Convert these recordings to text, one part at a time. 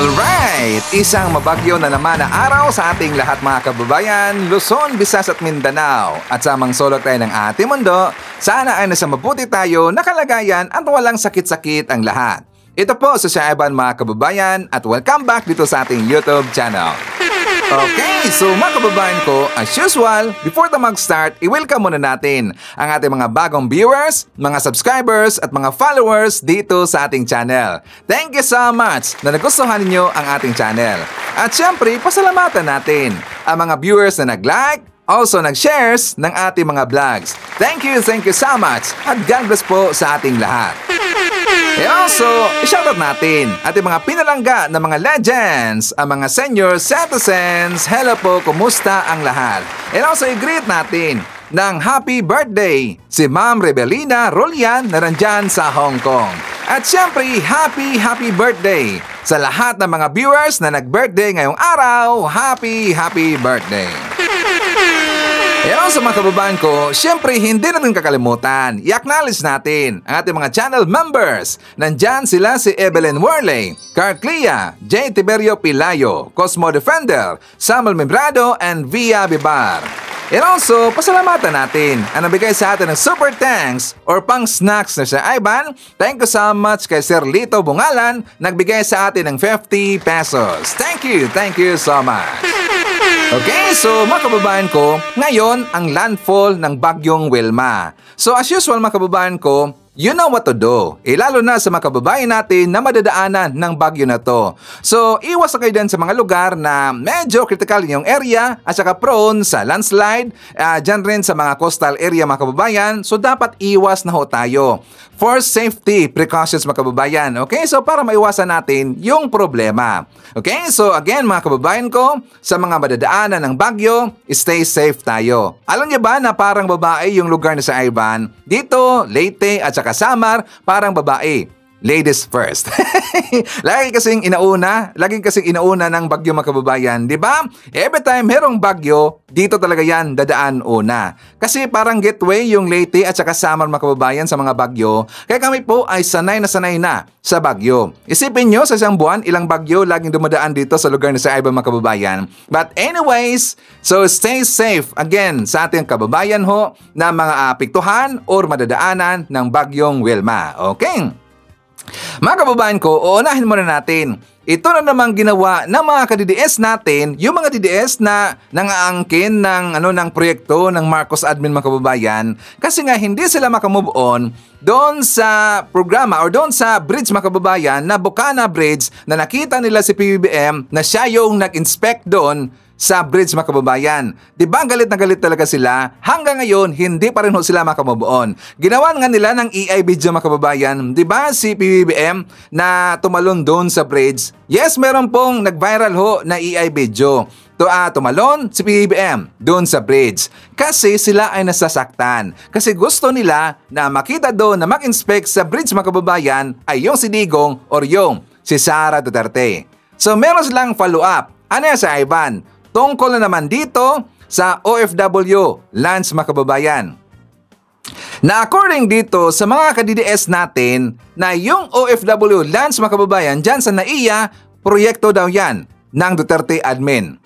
Alright! Isang mabagyo na naman na araw sa ating lahat mga kababayan, Luzon, Visayas at Mindanao. At sa mga sulok tayo ng ating mundo, sana ay nasa mabuti tayo, nakalagayan at walang sakit-sakit ang lahat. Ito po si Ivan mga kababayan at welcome back dito sa ating YouTube channel. Okay, so mga kababayan ko, as usual, before tayo mag-start, i-welcome muna natin ang ating mga bagong viewers, mga subscribers at mga followers dito sa ating channel. Thank you so much na nagustuhan ninyo ang ating channel. At syempre, pasalamatan natin ang mga viewers na nag-like, also nag-shares ng ating mga vlogs. Thank you so much at God bless po sa ating lahat. E also, i-shoutout natin ating mga pinalangga na mga legends, ang mga senior citizens. Hello po, kumusta ang lahat? And also, i-greet natin ng happy birthday si Ma'am Rebelina Rolian na nandyan sa Hong Kong. At syempre, happy birthday sa lahat ng mga viewers na nag-birthday ngayong araw. Happy birthday! Pero sa mga kababayan ko, syempre hindi natin kakalimutan, i-acknowledge natin ang ating mga channel members. Nandyan sila si Evelyn Worley, Carl Clia, J. Tiberio Pilayo, Cosmo Defender, Samuel Membrado, and Via Bibar. And also, pasalamatan natin ang nabigay sa atin ng super thanks or pang snacks na siya Ivan. Thank you so much kay Sir Lito Bungalan, nagbigay sa atin ng 50 pesos. Thank you so much. Okay, so mga kababayan ko, ngayon ang landfall ng bagyong Wilma. So as usual mga kababayan ko, you know what to do. Lalo na sa mga kababayan natin na madadaanan ng bagyo na to. So iwas na kayo din sa mga lugar na medyo critical yung area at saka prone sa landslide. Dyan rin sa mga coastal area mga kababayan. So dapat iwas na ho tayo. For safety precautions mga kababayan. Okay, so para maiwasan natin yung problema. Okay, so again mga kababayan ko, sa mga madadaanan ng bagyo, stay safe tayo. Alam niyo ba na parang babae yung lugar na sa Ivan? Dito, Leyte at saka Samar, parang babae. Ladies first. Lagi kasing inauna ng bagyo mga kababayan, di ba? Every time merong bagyo, dito talaga yan dadaan una. Kasi parang gateway yung Leyte at saka Samar mga kababayan sa mga bagyo. Kaya kami po ay sanay na sa bagyo. Isipin nyo sa isang buwan, ilang bagyo laging dumadaan dito sa lugar na sa Ivan mga kababayan. But anyways, so stay safe again sa ating kababayan ho na mga apektuhan or madadaanan ng bagyong Wilma. Okay? Mga kababayan ko, uunahin muna natin. Ito na namang ginawa ng mga ka-DDS natin, yung mga DDS na nangaangkin ng proyekto ng Marcos admin mga kababayan, kasi nga hindi sila makamove on doon sa programa or doon sa bridge mga kababayan na Bocana Bridge na nakita nila si PBBM na siya yung nag-inspect doon sa bridge mga kababayan. Diba galit na galit talaga sila? Hanggang ngayon, hindi pa rin ho sila makamubuon. Ginawan nga nila ng EI video mga kababayan. Diba si PBBM na tumalon doon sa bridge? Yes, meron pong nag-viral ho na EI video. Tumalon si PBBM doon sa bridge. Kasi sila ay nasasaktan. Kasi gusto nila na makita doon na mag-inspect sa bridge mga kababayan ay yung si Digong or yung si Sara Duterte. So meron silang follow-up. Ano yan sa Ivan? Tungkol na naman dito sa OFW lands mga kababayan. Na according dito sa mga ka-DDS natin na yung OFW lands mga kababayan dyan sa NAIA, proyekto daw yan ng Duterte admin.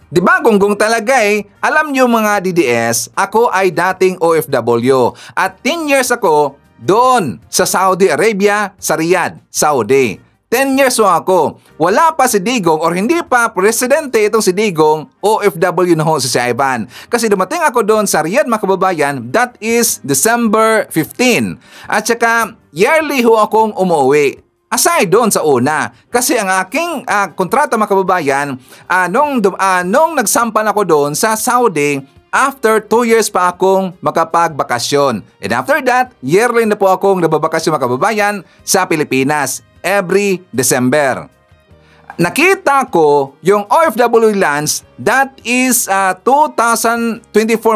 Diba gunggong talaga alam nyo mga DDS, ako ay dating OFW at 10 years ako doon sa Saudi Arabia, sa Riyadh, Saudi. 10 years ako. Wala pa si Digong or hindi pa presidente itong si Digong, OFW na ho si Ivan. Kasi dumating ako doon sa Riyadh mga kababayan, that is December 15. At saka yearly ho akong umuwi. Aside doon sa una. Kasi ang aking kontrata mga kababayan, nung nagsampan ako doon sa Saudi, after 2 years pa akong makapagbakasyon. And after that, yearly na po akong nababakasyon mga kababayan sa Pilipinas. Every December. Nakita ko yung OFW lands, that is 2024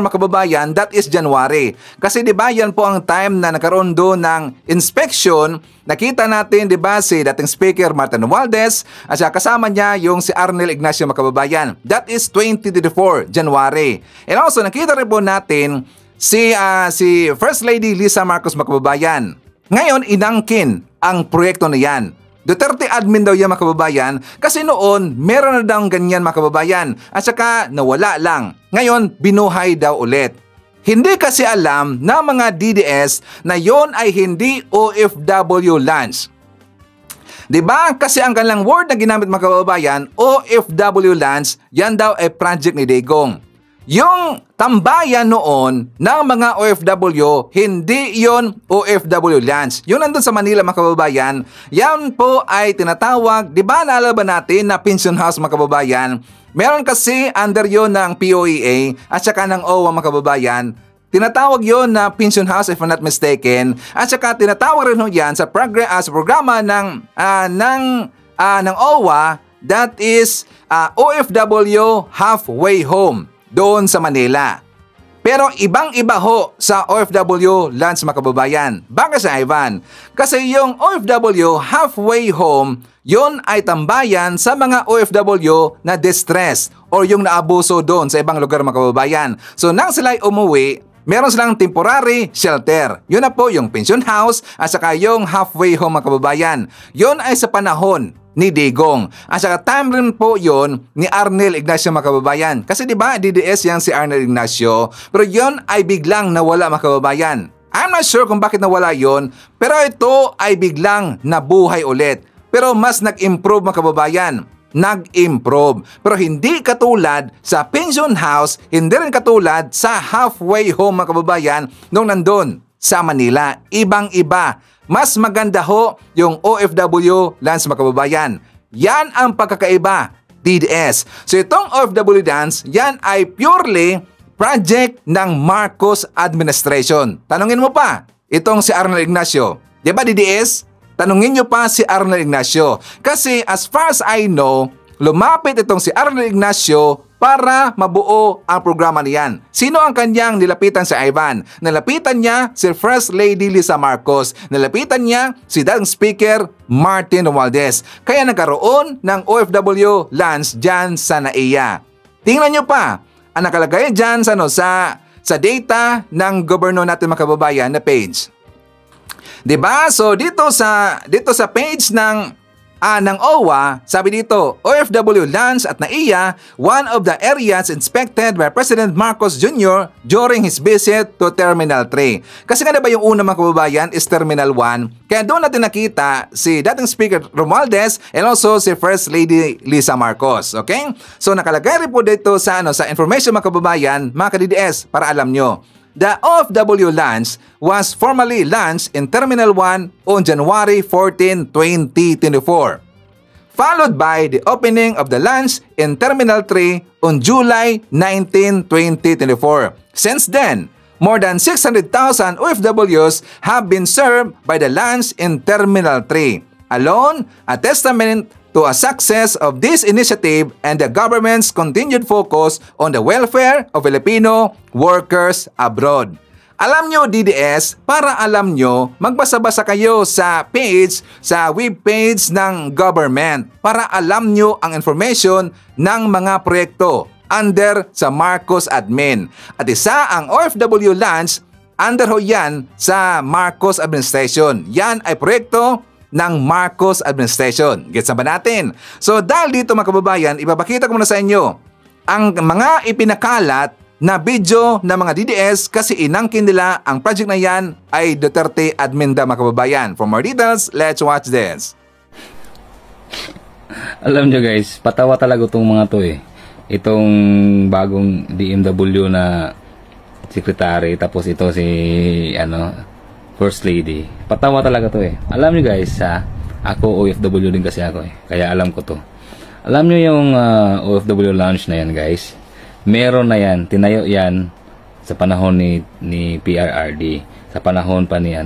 mga kababayan, that is January. Kasi diba yan po ang time na nagkaroon doon ng inspection. Nakita natin diba si dating speaker Martin Romualdez at kasama niya yung si Arnel Ignacio mga kababayan. That is 2024 January. And also nakita rin po natin si First Lady Lisa Marcos mga kababayan. Ngayon inangkin ang proyekto na yan. Duterte admin daw yan mga kababayan kasi noon meron na daw ganyan mga kababayan at saka nawala lang. Ngayon binuhay daw ulit. Hindi kasi alam ng mga DDS na yon ay hindi OFW lunch. Diba? Kasi ang kanilang word na ginamit mga kababayan, OFW lunch, yan daw ay project ni Digong. Yung tambayan noon ng mga OFW, hindi yon OFW lunch. Yung nandun sa Manila mga kababayan, yan po ay tinatawag, di ba naalala ba natin na pension house mga kababayan? Meron kasi under yon ng POEA at saka ng OWA mga kababayan. Tinatawag yon na pension house if I'm not mistaken. At saka tinatawag rin yan sa programa ng OWA, that is OFW halfway home doon sa Manila. Pero ibang-iba ho sa OFW lunch mga kababayan. Bakit sa Ivan? Kasi yung OFW halfway home, yon ay tambayan sa mga OFW na distress or yung naabuso doon sa ibang lugar mga kababayan. So nang sila'y umuwi, meron silang temporary shelter. Yun na po yung pension house at saka yung halfway home mga kababayan. Yun ay sa panahon ni Digong. At saka time rin po yon ni Arnel Ignacio mga kababayan. Kasi diba DDS yan si Arnel Ignacio, pero yon ay biglang nawala mga kababayan. I'm not sure kung bakit nawala yon, pero ito ay biglang nabuhay ulit. Pero mas nag-improve mga kababayan. Nag-improve. Pero hindi katulad sa pension house, hindi rin katulad sa halfway home mga kababayan nung nandun sa Manila. Ibang-iba. Mas maganda ho yung OFW dance mga kababayan. Yan ang pagkakaiba, DDS. So itong OFW dance, yan ay purely project ng Marcos administration. Tanungin mo pa, itong si Arnel Ignacio. Diba DDS? Tanungin nyo pa si Arnel Ignacio. Kasi as far as I know, lumapit itong si Arnel Ignacio para mabuo ang programa niyan. Sino ang kanyang nilapitan si Ivan? Nilapitan niya si First Lady Lisa Marcos. Nilapitan niya si dating Speaker Martin Romualdez. Kaya nagkaroon ng OFW lunch dyan sa NAIA. Tingnan nyo pa, ang nakalagay dyan sa data ng gobyerno natin mga kababayan na page. Diba? So dito sa page ng OWA, sabi dito, OFW lunch at NAIA, one of the areas inspected by President Marcos Jr. during his visit to Terminal 3. Kasi nga diba yung una mga kababayan is Terminal 1, kaya doon natin nakita si dating Speaker Romualdez and also si First Lady Lisa Marcos. Okay? So nakalagay rin po dito sa information mga kababayan, mga ka-DDS, para alam nyo. The OFW lunch was formally launched in Terminal 1 on January 14, 2024, followed by the opening of the lunch in Terminal 3 on July 19, 2024. Since then, more than 600,000 OFWs have been served by the lunch in Terminal 3, alone a testament to a success of this initiative and the government's continued focus on the welfare of Filipino workers abroad. Alam nyo DDS, para alam nyo, magbasa-basa kayo sa web page ng government para alam nyo ang information ng mga proyekto under sa Marcos admin. At isa ang OFW lunch, under ho yan sa Marcos administration. Yan ay proyekto ng Marcos administration. Gets na ba natin? So dahil dito mga kababayan, ipapakita ko muna sa inyo ang mga ipinakalat na video ng mga DDS kasi inangkin nila ang project na yan ay Duterte admin daw mga kababayan. For more details, let's watch this. Alam nyo guys, patawa talaga itong mga to eh. Itong bagong DMW na secretary, tapos ito si First Lady. Patawa talaga to eh. Alam nyo guys, ako OFW din kasi ako eh. Kaya alam ko to. Alam nyo yung OFW lounge na yan guys. Meron na yan. Tinayo yan sa panahon ni PRRD. Sa panahon pa ni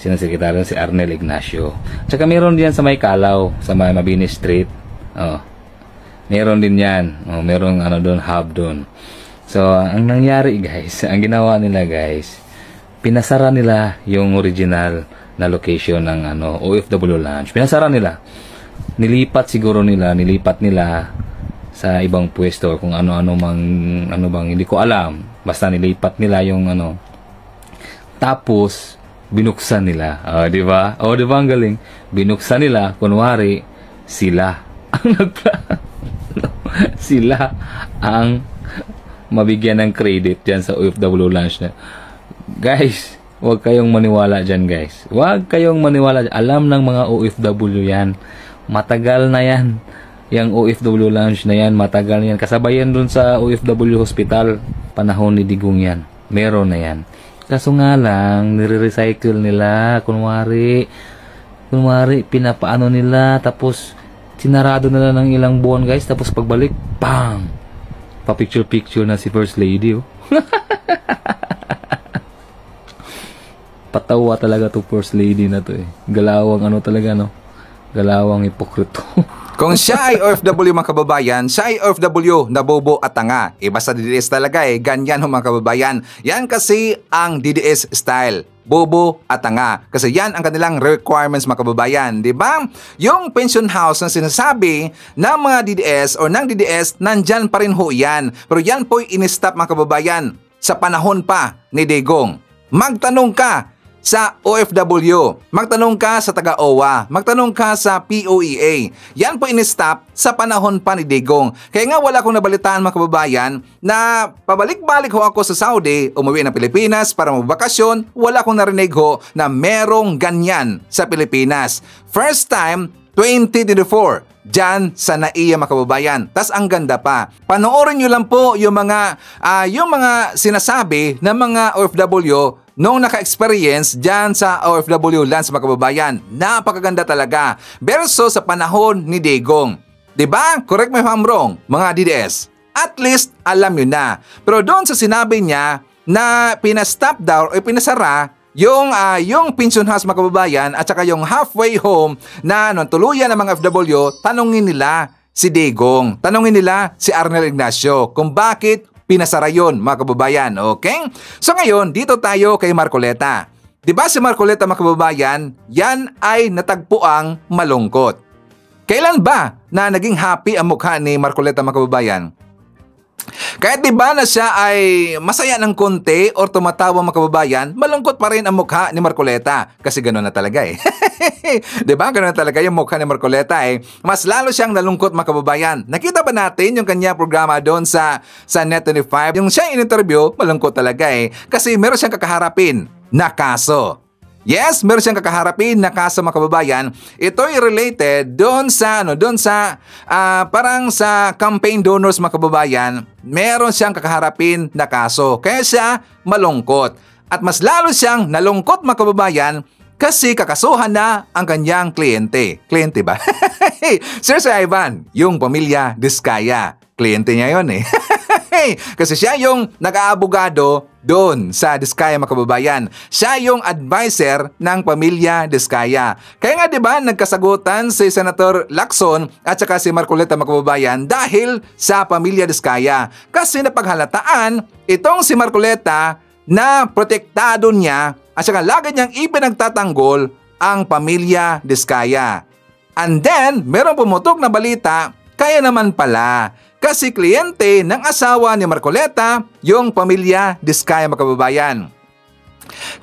sinasekretaryo si Arnel Ignacio. Tsaka meron din yan sa May Calaw, sa May Mabini Street. Meron din yan. Meron doon, hub doon. So, ang nangyari guys, ang ginawa nila guys, pinasara nila yung original na location ng OFW Lounge. Pinasara nila. Nilipat nila sa ibang pwesto kung ano bang hindi ko alam. Basta nilipat nila yung Tapos binuksan nila. Di ba? Di ba ang galing? Binuksan nila, kunwari, sila ang sila ang mabigyan ng credit dyan sa OFW lunch na. Guys, huwag kayong maniwala dyan, guys. Huwag kayong maniwala dyan. Alam ng mga OFW yan. Matagal na yan. Yang OFW lunch na yan, matagal na yan. Kasabayan dun sa OFW hospital. Panahon ni Digong yan. Meron na yan. Kaso nga lang, nire-recycle nila. Kunwari, pinapaano nila. Tapos, sinarado nila ng ilang buwan, guys. Tapos pagbalik, bang! Pa-picture-picture na si First Lady, oh. Patawa talaga to First Lady na to, eh. Galawang ano talaga, no? Galawang hipokrito. Kung siya ay OFW mga kababayan, siya ay OFW na bobo at tanga. Iba sa DDS talaga ganyan mga kababayan. Yan kasi ang DDS style. Bobo at tanga. Kasi yan ang kanilang requirements mga kababayan. Diba? Yung pension house na sinasabi ng mga DDS o ng DDS, nandyan pa rin ho yan. Pero yan po'y in-stop mga kababayan sa panahon pa ni Digong. Magtanong ka sa OFW, magtanong ka sa taga-OWA, magtanong ka sa POEA. Yan po in-stop sa panahon pa ni Digong. Kaya nga wala akong nabalitaan mga kababayan na pabalik-balik ho ako sa Saudi, umuwi ng Pilipinas para magbakasyon, wala akong narinig ho na merong ganyan sa Pilipinas. First time, 2024. Diyan sa NAIA mga kababayan. Tas ang ganda pa. Panoorin nyo lang po yung mga sinasabi ng mga OFW nung naka-experience dyan sa OFW lands mga kababayan. Napakaganda talaga. Verso sa panahon ni Digong. Diba? Correct me if I'm wrong, mga DDS. At least alam nyo na. Pero doon sa sinabi niya na pinastop daw o pinasara yung pension house mga kababayan at saka yung halfway home na tuluyan ng mga FW, tanungin nila si Digong. Tanungin nila si Arnel Ignacio kung bakit pinasara yun mga kababayan. Okay? So ngayon, dito tayo kay Marcoleta. Diba si Marcoleta mga kababayan, yan ay natagpuang malungkot. Kailan ba na naging happy ang mukha ni Marcoleta mga kababayan? Kahit diba na siya ay masaya ng konti or tumatawa mga kababayan, malungkot pa rin ang mukha ni Marcoleta. Kasi gano'n na talaga eh. Diba? Gano'n na talaga yung mukha ni Marcoleta eh. Mas lalo siyang nalungkot mga kababayan. Nakita ba natin yung kanya programa doon sa Net25? Yung siya in-interview, malungkot talaga eh. Kasi meron siyang kakaharapin na kaso. Yes, meron siyang kakaharapin na kaso mga kababayan. Ito'y related doon sa parang sa campaign donors mga kababayan. Meron siyang kakaharapin na kaso. Kaya siya malungkot. At mas lalo siyang nalungkot mga kababayan kasi kakasuhan na ang kanyang kliyente. Kliyente ba? Sir Ivan, yung pamilya Diskaya. Kliyente niya yun eh. Kasi siya yung nag-aabogado doon sa Diskaya mga kababayan. Siya yung advisor ng pamilya Diskaya. Kaya nga diba nagkasagutan si Senator Lacson at saka si Marcoleta mga kababayan dahil sa pamilya Diskaya. Kasi napaghalataan itong si Marcoleta na protektado niya at saka lagi niyang ipinagtatanggol ang pamilya Diskaya. And then, meron pumutok na balita, kaya naman pala. Kasi kliyente ng asawa ni Marcoleta, yung pamilya Diskaya mga kababayan.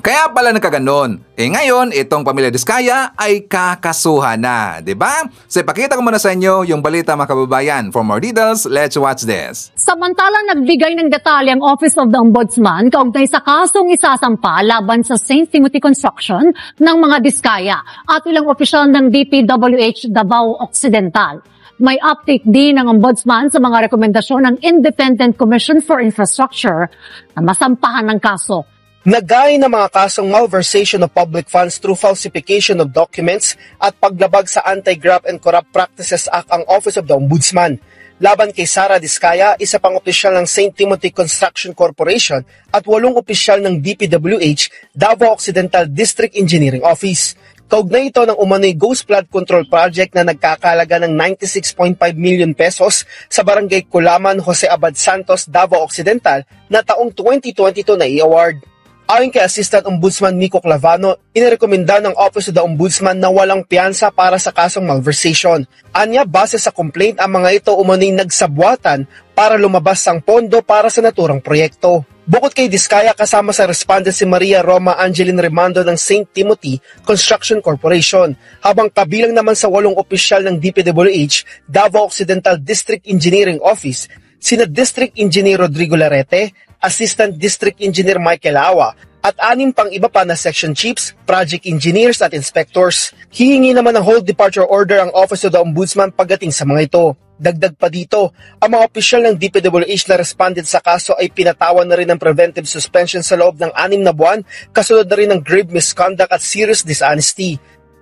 Kaya pala nagkaganon. Ngayon, itong pamilya Diskaya ay kakasuhan na. Diba? So ipakita ko muna sa inyo yung balita mga kababayan. For more details, let's watch this. Samantalang nagbigay ng detalye ang Office of the Ombudsman kaugnay sa kasong isasampa laban sa St. Timothy Construction ng mga Diskaya at ilang opisyal ng DPWH Davao Occidental. May update din ng Ombudsman sa mga rekomendasyon ng Independent Commission for Infrastructure na masampahan ng kaso. Nagay ng mga kasong malversation of public funds through falsification of documents at paglabag sa Anti-Graft and Corrupt Practices Act ang Office of the Ombudsman. Laban kay Sara Diskaya, isa pang opisyal ng St. Timothy Construction Corporation at 8 opisyal ng DPWH Davao Occidental District Engineering Office. Kaugnay ito ng umano'y Ghost Flood Control Project na nagkakalaga ng 96.5 million pesos sa Barangay Kulaman, Jose Abad Santos, Davao Occidental na taong 2022 na i-award. Ayon kay Assistant Ombudsman Miko Clavano, inirekomenda ng Office of the Ombudsman na walang piyansa para sa kasong malversation. Anya, base sa complaint, ang mga ito umano'y nagsabwatan para lumabas ang pondo para sa naturang proyekto. Bukod kay Diskaya, kasama sa respondent si Maria Roma Angeline Rimando ng St. Timothy Construction Corporation, habang kabilang naman sa 8 opisyal ng DPWH Davao Occidental District Engineering Office sina District Engineer Rodrigo Larete, Assistant District Engineer Michael Awa, at 6 pang iba pa na section chiefs, project engineers at inspectors. Hihingi naman ng hold departure order ang Office of the Ombudsman pagdating sa mga ito. Dagdag pa dito, ang mga opisyal ng DPWH na responded sa kaso ay pinatawan na rin ng preventive suspension sa loob ng 6 na buwan, kasunod na rin ng grave misconduct at serious dishonesty.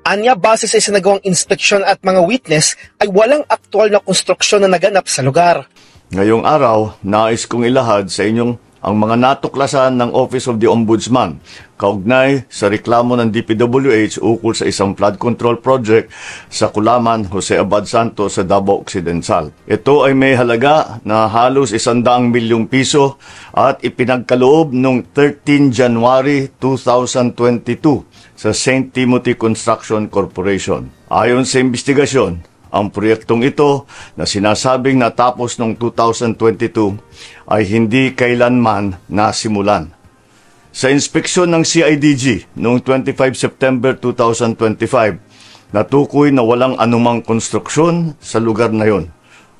Anya, base sa isinagawang inspeksyon at mga witness, ay walang aktwal na konstruksyon na naganap sa lugar. Ngayong araw, nais kong ilahad sa inyong ang mga natuklasan ng Office of the Ombudsman kaugnay sa reklamo ng DPWH ukol sa isang flood control project sa Kulaman, Jose Abad Santos sa Davao Occidental. Ito ay may halaga na halos 100 milyong piso at ipinagkaloob noong 13 January 2022 sa St. Timothy Construction Corporation. Ayon sa investigasyon, ang proyektong ito na sinasabing natapos noong 2022 ay hindi kailanman nasimulan. Sa inspeksyon ng CIDG noong 25 September 2025, natukoy na walang anumang konstruksyon sa lugar na yon.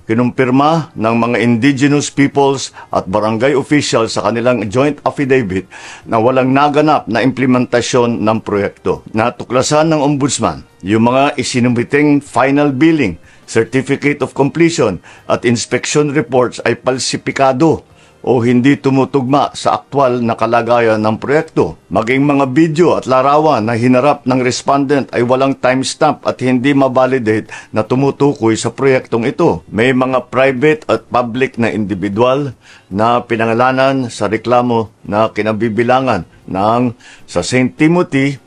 Kinumpirma ng mga indigenous peoples at barangay officials sa kanilang joint affidavit na walang naganap na implementasyon ng proyekto. Natuklasan ng Ombudsman yung mga isinumiting final billing, certificate of completion at inspection reports ay palsipikado o hindi tumutugma sa aktwal na kalagayan ng proyekto. Maging mga video at larawan na hinarap ng respondent ay walang timestamp at hindi mabalidate na tumutukoy sa proyektong ito. May mga private at public na individual na pinangalanan sa reklamo na kinabibilangan ng sa St. Timothy,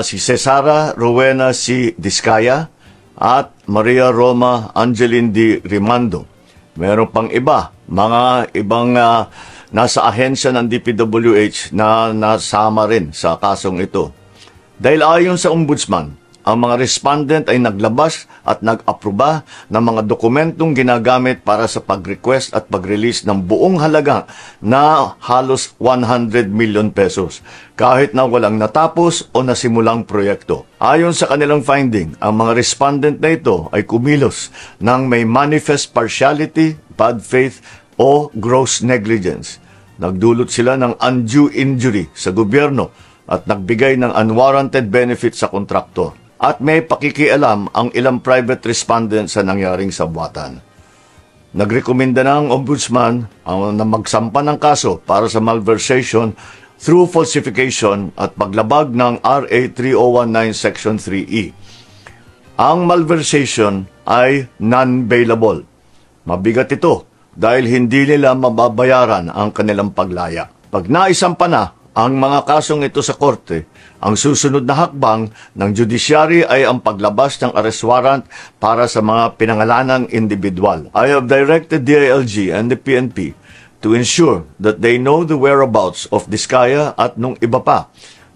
si Cesara Rowena C. Diskaya at Maria Roma Angeline D. Rimando. Meron pang iba, mga ibang nasa ahensya ng DPWH na nasama rin sa kasong ito. Dahil ayon sa Ombudsman, ang mga respondent ay naglabas at nag-aproba ng mga dokumentong ginagamit para sa pag-request at pag-release ng buong halaga na halos 100 million pesos, kahit na walang natapos o nasimulang proyekto. Ayon sa kanilang finding, ang mga respondent na ito ay kumilos ng may manifest partiality, bad faith o gross negligence. Nagdulot sila ng undue injury sa gobyerno at nagbigay ng unwarranted benefit sa kontraktor. At may pakikialam ang ilang private respondents sa nangyaring sabwatan. Nagrekomenda ng Ombudsman na magsampa ng kaso para sa malversation through falsification at paglabag ng RA 3019 Section 3E. Ang malversation ay non-bailable. Mabigat ito dahil hindi nila mababayaran ang kanilang paglaya. Pag naisampa na ang mga kasong ito sa korte, ang susunod na hakbang ng judiciary ay ang paglabas ng arrest warrant para sa mga pinangalanang individual. I have directed DILG and the PNP to ensure that they know the whereabouts of Diskaya at nung iba pa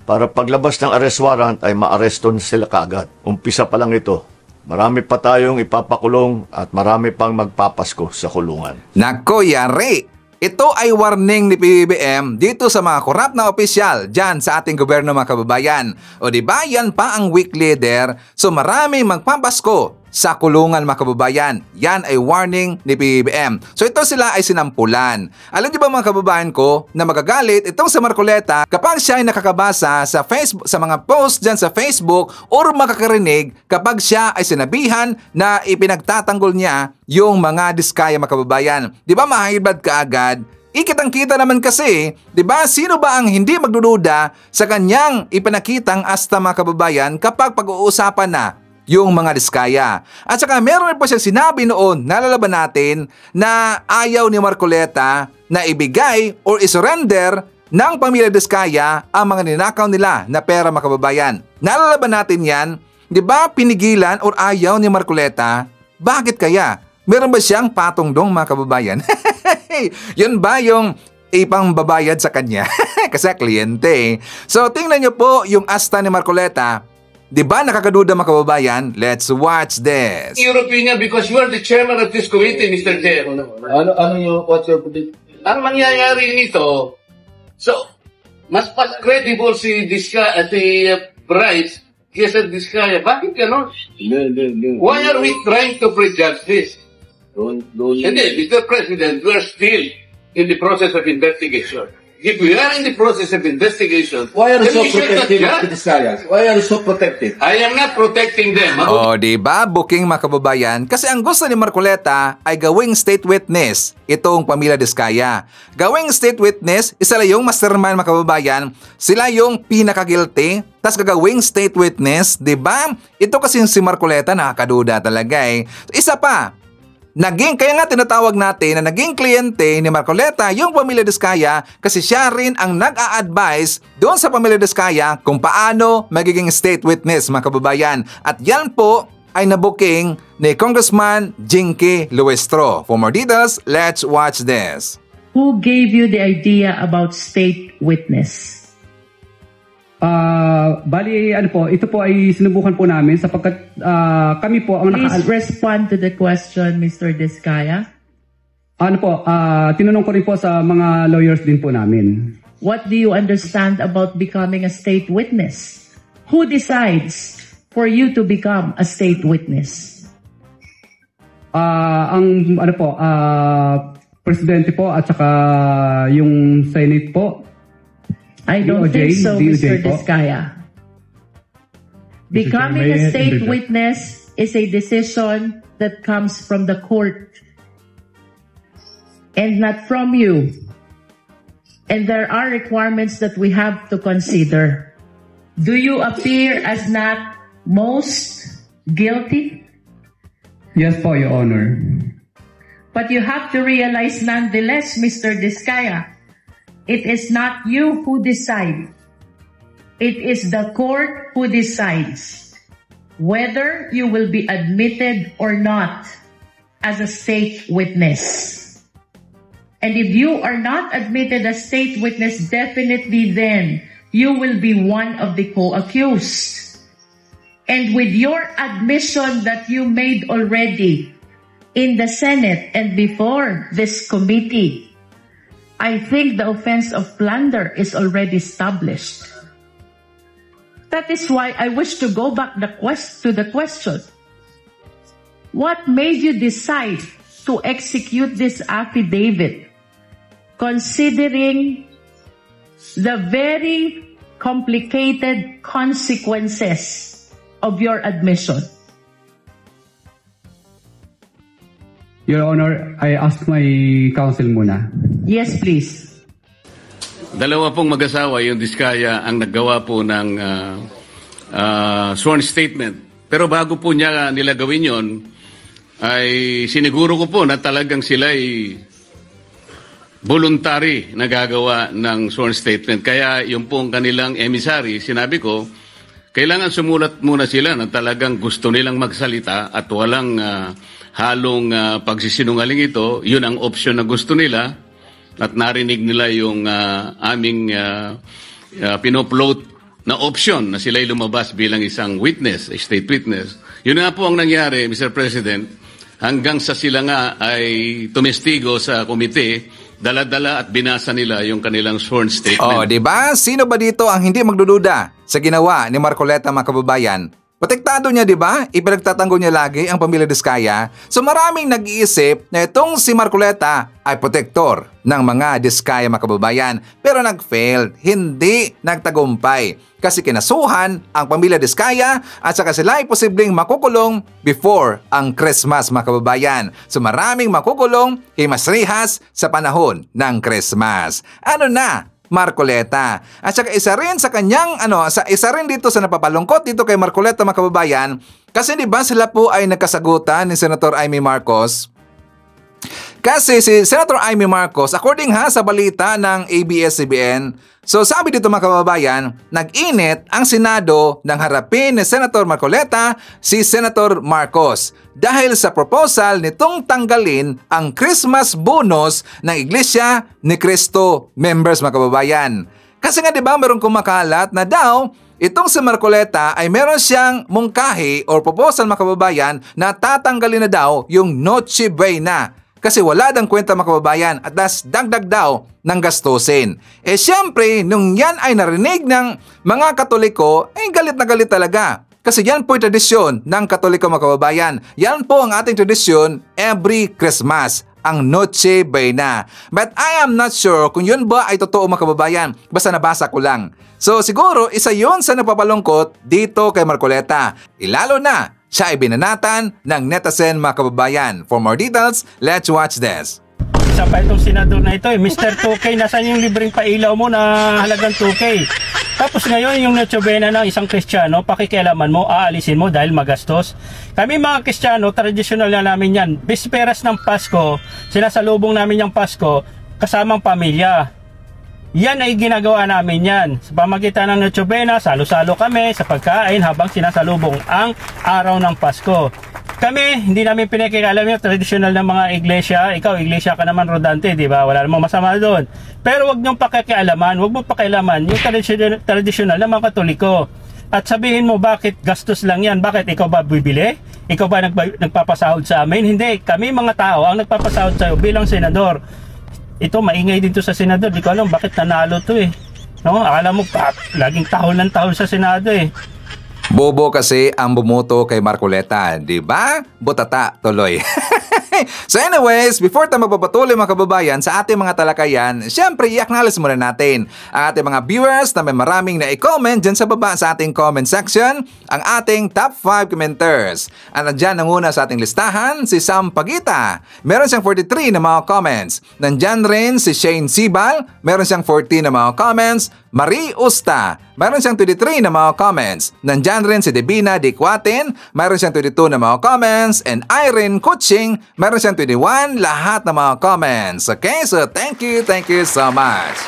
para paglabas ng arrest warrant ay maareston sila kaagad. Umpisa pa lang ito. Marami pa tayong ipapakulong at marami pang magpapasko sa kulungan. Nako, yari! Ito ay warning ni PBBM dito sa mga korap na opisyal dyan sa ating gobyerno, mga kababayan. O diba, yan pa ang weak leader, so maraming magpapasko sa kulungan, mga kababayan. Yan ay warning ni PBBM. So ito sila ay sinampulan. Alam niyo ba, mga kababayan ko, na magagalit itong sa Marcoleta kapag siya ay nakakabasa sa Facebook, sa mga post dyan sa Facebook, or makakarinig kapag siya ay sinabihan na ipinagtatanggol niya yung mga Diskaya, mga kababayan. Di ba mahibad ka agad? Ikitang-kita naman kasi, di ba, sino ba ang hindi magdududa sa kanyang ipinakitang asta, mga kababayan, kapag pag-uusapan na yung mga Diskaya. At saka meron rin po siyang sinabi noon, nalalaban natin, na ayaw ni Marcoleta na ibigay or isurrender ng pamilya Diskaya ang mga ninakaw nila na pera, mga kababayan. Nalalaban natin yan, di ba, pinigilan or ayaw ni Marcoleta? Bakit kaya? Meron ba siyang patungdong, mga kababayan? Yun ba yung ipang babayad sa kanya? Kasi kliyente. So tingnan niyo po yung asta ni Marcoleta. Di ba nakakaduda, mga kababayan? Let's watch this. Your opinion, because you are the chairman of this committee, Mr. Chair. What's your ang mangyayari nito, so, mas credible si Bryce kesa Diskaya. Bakit gano'n? Why are we trying to prejudge this? Hindi, Mr. President, we're still in the process of investigation. If we are in the process of investigation, why are you then so we should not protective of judge. the Discayas? Why are you so protective? I am not protecting them. O, diba, booking mga kababayan? Kasi ang gusto ni Marcoleta ay gawing state witness itong pamilya Diskaya. Gawing state witness, isa lang yung mastermind mga kababayan, sila yung pinaka-guilty, tas gagawing state witness, diba? Ito kasi si Marcoleta nakakaduda talaga eh. Isa pa, kaya nga tinatawag natin na naging kliyente ni Marcoleta yung pamilya Diskaya kasi siya rin ang nag-a-advise doon sa pamilya Diskaya kung paano magiging state witness mga kababayan. At yan po ay nabuking ni Congressman Jinky Luestro. For more details, let's watch this. Who gave you the idea about state witness? Bali, ito po ay sinubukan po namin sapagkat kami po ang Please respond to the question, Mr. Diskaya. Tinanong ko rin po sa mga lawyers din po namin. What do you understand about becoming a state witness? Who decides for you to become a state witness? Presidente po at saka yung Senate po. I don't DOJ, think so, DOJ Mr. po. Diskaya. Becoming a state witness is a decision that comes from the court and not from you. And there are requirements that we have to consider. Do you appear as not most guilty? Yes po, Your Honor. But you have to realize nonetheless, Mr. Diskaya, it is not you who decide. It is the court who decides whether you will be admitted or not as a state witness. And if you are not admitted as state witness, definitely then you will be one of the co-accused. And with your admission that you made already in the Senate and before this committee, I think the offense of plunder is already established. That is why I wish to go back to the question. What made you decide to execute this affidavit, considering the very complicated consequences of your admission? Your Honor, I ask my counsel muna. Yes, please. Dalawa pong mag-asawa, yung Diskaya, ang naggawa po ng sworn statement. Pero bago po nila gawin yon, ay siniguro ko po na talagang sila ay voluntary na gagawa ng sworn statement. Kaya yung pong kanilang emissary, sinabi ko, kailangan sumulat muna sila na talagang gusto nilang magsalita at walang halong pagsisinungaling ito. Yun ang option na gusto nila at narinig nila yung aming pinopload na option na sila'y lumabas bilang isang witness, a state witness. Yun nga po ang nangyari, Mr. President, hanggang sa sila nga ay tumestigo sa komite, dala-dala at binasa nila yung kanilang sworn statement. Diba? Sino ba dito ang hindi magdududa sa ginawa ni Marcoleta mga kababayan? Protektado niya, di ba? Ipinagtatanggol niya lagi ang pamilya Diskaya. So maraming nag-iisip na itong si Marcoleta ay protektor ng mga Diskaya mga kababayan. Pero nag-failed, hindi nagtagumpay. Kasi kinasuhan ang pamilya Diskaya at saka sila ay posibleng makukulong before ang Christmas mga kababayan. So maraming makukulong himas-rihas sa panahon ng Christmas. Ano na? Marcoleta. At saka isa rin sa kanyang isa rin dito sa napapalungkot dito kay Marcoleta mga kababayan kasi di ba sila po ay nagkasagutan ni Senator Amy Marcos. Kasi si Senator Amy Marcos, according sa balita ng ABS-CBN, so sabi dito mga kababayan, nag-init ang Senado nang harapin ni Senator Marcoleta si Senator Marcos dahil sa proposal nitong tanggalin ang Christmas bonus ng Iglesia ni Cristo members mga kababayan. Kasi nga diba merong kumakalat na daw itong si Marcoleta ay meron siyang mungkahi or proposal mga kababayan na tatanggalin na daw yung Noche Buena kasi wala dang kwenta mga kababayan at dagdag daw ng gastusin. Siyempre, nung yan ay narinig ng mga Katoliko, galit na galit talaga. Kasi yan po yung tradisyon ng Katoliko mga kababayan. Yan po ang ating tradisyon every Christmas, ang Noche Buena. But I am not sure kung yun ba ay totoo mga kababayan. Basta nabasa ko lang. So siguro isa yun sa napapalungkot dito kay Marcoleta. Lalo na siya ay binanatan ng netizen mga kababayan. For more details, let's watch this. Isa pa itong senador na ito Mr. 2K, nasaan yung libreng pailaw mo na halagang 2K? Tapos ngayon yung Noche Buena ng isang Kristiyano, pakikialaman mo, aalisin mo dahil magastos. Kami mga Kristiyano, tradisyonal na namin yan. Bisperas ng Pasko, sinasalubong namin yung Pasko kasamang pamilya. Yan ay ginagawa namin yan. Sa pamagitan ng Noche Buena, salo-salo kami sa pagkain habang sinasalubong ang araw ng Pasko. Kami, hindi namin pinakikialam yung tradisyonal ng mga iglesia. Ikaw, iglesia ka naman, Rodante, di ba? Wala namang masama doon. Pero wag niyong pakikialaman, wag mo pakialaman yung tradisyonal ng mga Katoliko. At sabihin mo, bakit gastos lang yan? Bakit ikaw ba bibili? Ikaw ba nagpapasahod sa amin? Hindi, kami mga tao ang nagpapasahod sa'yo bilang senador. Ito, maingay dito sa senador. Di ko alam bakit nanalo to eh. No? Akala mo, laging tahol ng tahol sa senado eh. Bobo kasi ang bumoto kay Marcoleta, di ba? Butata tuloy. So anyways, before tayo magpapatuloy mga kababayan sa ating mga talakayan, syempre i-acknowledge muna natin ang ating mga viewers na may maraming na-i-comment dyan sa baba sa ating comment section, ang ating top 5 commenters. At nandyan nanguna sa ating listahan, si Sam Pagita. Meron siyang 43 na mga comments. Nandyan rin si Shane Sibal, meron siyang 14 na mga comments. Marie Usta, mayroon siyang 23 na mga comments. Nandyan rin si Debina Dikwatin, mayroon siyang 22 na mga comments. And Irene Kuching, mayroon siyang 21, lahat na mga comments. Okay, so thank you so much.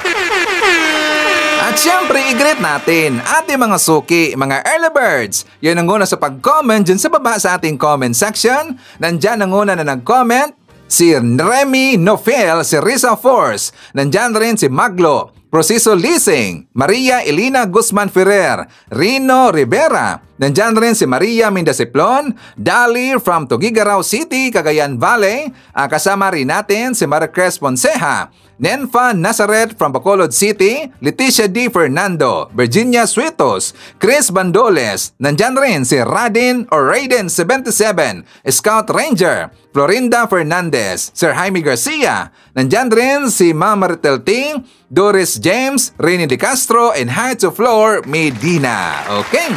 At syempre, i-greet natin ating mga suki, mga early birds. Yan ang una sa pag-comment dyan sa baba sa ating comment section. Nandyan ang una na nag-comment, si Remy Nofel, si Risa Force. Nandyan rin si Maglo, Prociso Lising, Maria Elena Guzman Ferrer, Rino Rivera. Nandyan rin si Maria Mindasiplon, Dali from Tugigaraw City, Cagayan Valley. Kasama rin natin si Maricres Ponceja, Nenfa Nazareth from Bacolod City, Leticia D. Fernando, Virginia Suitos, Chris Bandoles. Nandyan rin si Radin or Raiden 77, Scout Ranger, Florinda Fernandez, Sir Jaime Garcia. Nandyan rin si Mama Maritel T, Doris James, Rini De Castro, and Heights of Floor Medina. Okay.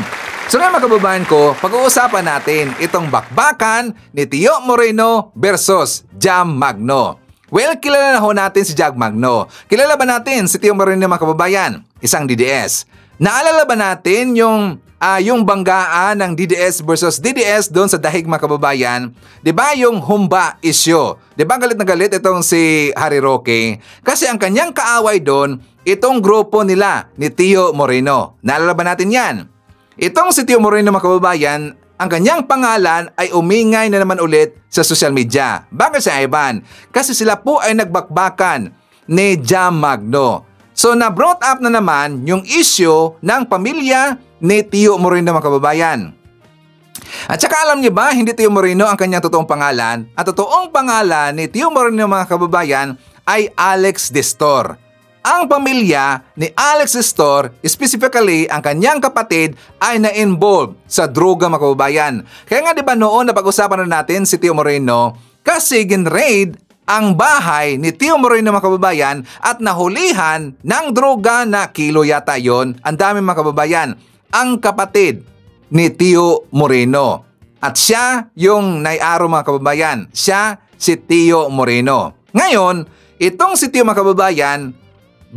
So nga mga kababayan ko, pag-uusapan natin itong bakbakan ni Tio Moreno versus Jam Magno. Well, kilala na ho natin si Jam Magno. Kilala ba natin si Tio Moreno mga kababayan? Isang DDS. Naalala ba natin yung banggaan ng DDS versus DDS doon sa Dahig mga kababayan? Diba yung Humba issue? Diba galit na galit itong si Harry Roque? Kasi ang kanyang kaaway doon, itong grupo nila ni Tio Moreno. Naalala ba natin yan? Itong si Tio Moreno mga kababayan, ang kanyang pangalan ay umingay na naman ulit sa social media. Bakit si Ivan? Kasi sila po ay nagbakbakan ni Jam Magno. So na-brought up na naman yung issue ng pamilya ni Tio Moreno mga kababayan. At saka alam niyo ba, hindi Tio Moreno ang kanyang totoong pangalan. Ang totoong pangalan ni Tio Moreno mga kababayan ay Alex Destor. Ang pamilya ni Alex Destor, specifically ang kanyang kapatid, ay na-involved sa droga mga kababayan. Kaya nga diba noon napag-usapan na natin si Tio Moreno kasi gin-raid ang bahay ni Tio Moreno mga kababayan at nahulihan ng droga na kilo yata yon. Ang dami mga kababayan. Ang kapatid ni Tio Moreno. At siya yung nai-aro mga kababayan. Siya si Tio Moreno. Ngayon, itong si Tio mga kababayan,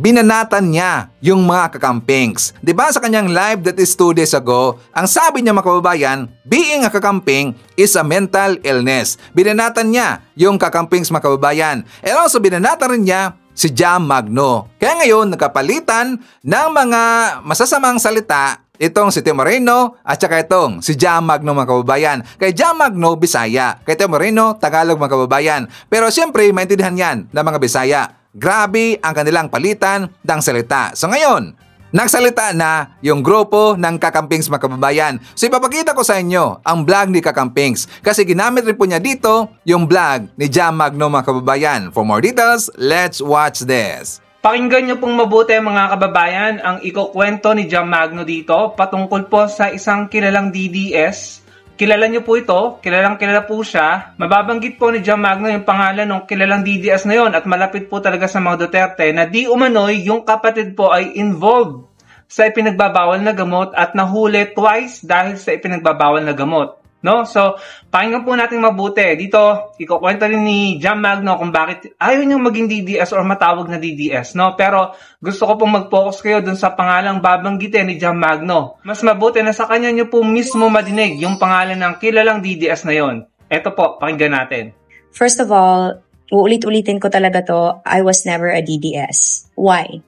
binanatan niya yung mga kakampings. Diba sa kanyang live that is 2 days ago, ang sabi niya mga kababayan, being a kakamping is a mental illness. Binanatan niya yung kakampings mga kababayan. And also binanatan rin niya si Jam Magno. Kaya ngayon nagkapalitan ng mga masasamang salita itong si Tio Moreno at saka itong si Jam Magno mga kababayan. Kay Jam Magno, Bisaya. Kay Tio Moreno, Tagalog mga kababayan. Pero siyempre, maintindihan yan ng mga Bisaya. Grabe ang kanilang palitan ng salita. So ngayon, Nagsalita na yung grupo ng Kakampings mga kababayan. So ipapakita ko sa inyo ang vlog ni Kakampings kasi ginamit rin po niya dito yung vlog ni Jam Magno mga kababayan. For more details, let's watch this. Pakinggan niyo pong mabuti mga kababayan ang ikukwento ni Jam Magno dito patungkol po sa isang kilalang DDS. Kilala niyo po ito, kilala po siya. Mababanggit po ni Jam Magno yung pangalan ng kilalang DDS na yon at malapit po talaga sa mga Duterte na di umano'y yung kapatid po ay involved sa ipinagbabawal na gamot at nahuli twice dahil sa ipinagbabawal na gamot. No? So, pakinggan po natin mabuti. Dito, ikukwento rin ni Jam Magno kung bakit ayaw niyang maging DDS or matawag na DDS. No? Pero gusto ko pong mag-focus kayo dun sa pangalang babanggitin ni Jam Magno. Mas mabuti na sa kanya niyo po mismo madinig yung pangalan ng kilalang DDS na yon. Ito po, pakinggan natin. First of all, uulit-ulitin ko talaga to, I was never a DDS. Why?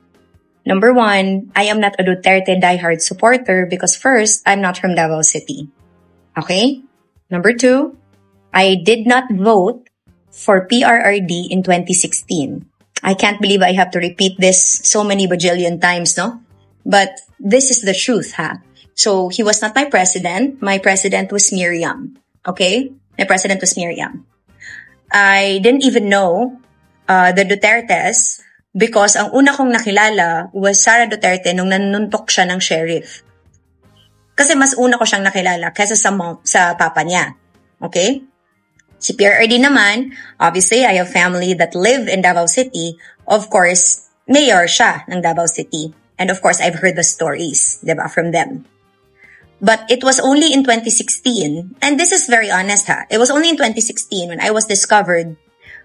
Number one, I am not a Duterte diehard supporter because first, I'm not from Davao City. Okay? Number two, I did not vote for PRRD in 2016. I can't believe I have to repeat this so many bajillion times, no? But this is the truth, ha? So, he was not my president. My president was Miriam. Okay? My president was Miriam. I didn't even know the Dutertes because ang una kong nakilala was Sara Duterte nung nanuntok siya ng sheriff. Kasi mas una ko siyang nakilala kaysa sa papa niya. Okay? Si PRRD naman, obviously, I have family that live in Davao City. Of course, mayor siya ng Davao City. And of course, I've heard the stories, diba, from them. But it was only in 2016, and this is very honest, ha? It was only in 2016 when I was discovered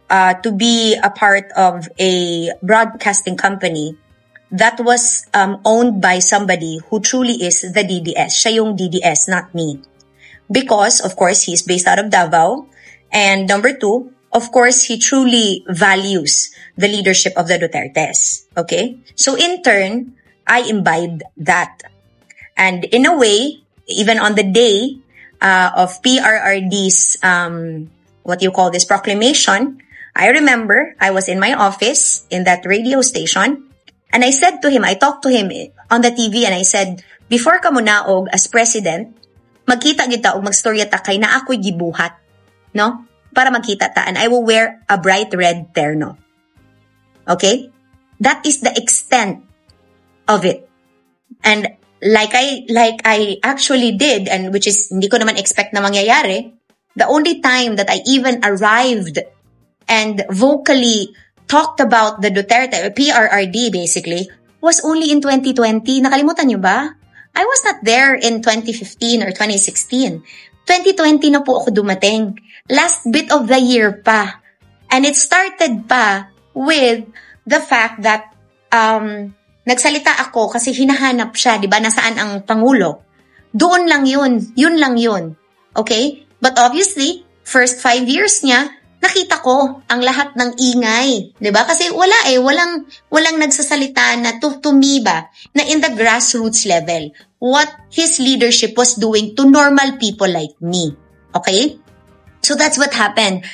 to be a part of a broadcasting company that was owned by somebody who truly is the DDS. Siya yung DDS, not me. Because, of course, he's based out of Davao. And number two, of course, he truly values the leadership of the Dutertes. Okay? So in turn, I imbibed that. And in a way, even on the day of PRRD's, proclamation, I remember I was in my office in that radio station. And I said to him, I talked to him on the TV and I said, before ka mo naog as president, magkita kita o magstorya ta kay na ako'y gibuhat. No? Para magkita ta. And I will wear a bright red terno. Okay? That is the extent of it. And like I actually did, and which is hindi ko naman expect na mangyayari, the only time that I even arrived and vocally talked about the Duterte, or PRRD basically, was only in 2020. Nakalimutan niyo ba? I was not there in 2015 or 2016. 2020 na po ako dumating. Last bit of the year pa. And it started pa with the fact that nagsalita ako kasi hinahanap siya, di ba? Nasaan ang Pangulo? Doon lang yun. Yun lang yun. Okay? But obviously, first 5 years niya, nakita ko ang lahat ng ingay, 'di ba? Kasi walang nagsasalita na to me ba na in the grassroots level what his leadership was doing to normal people like me. Okay? So that's what happened.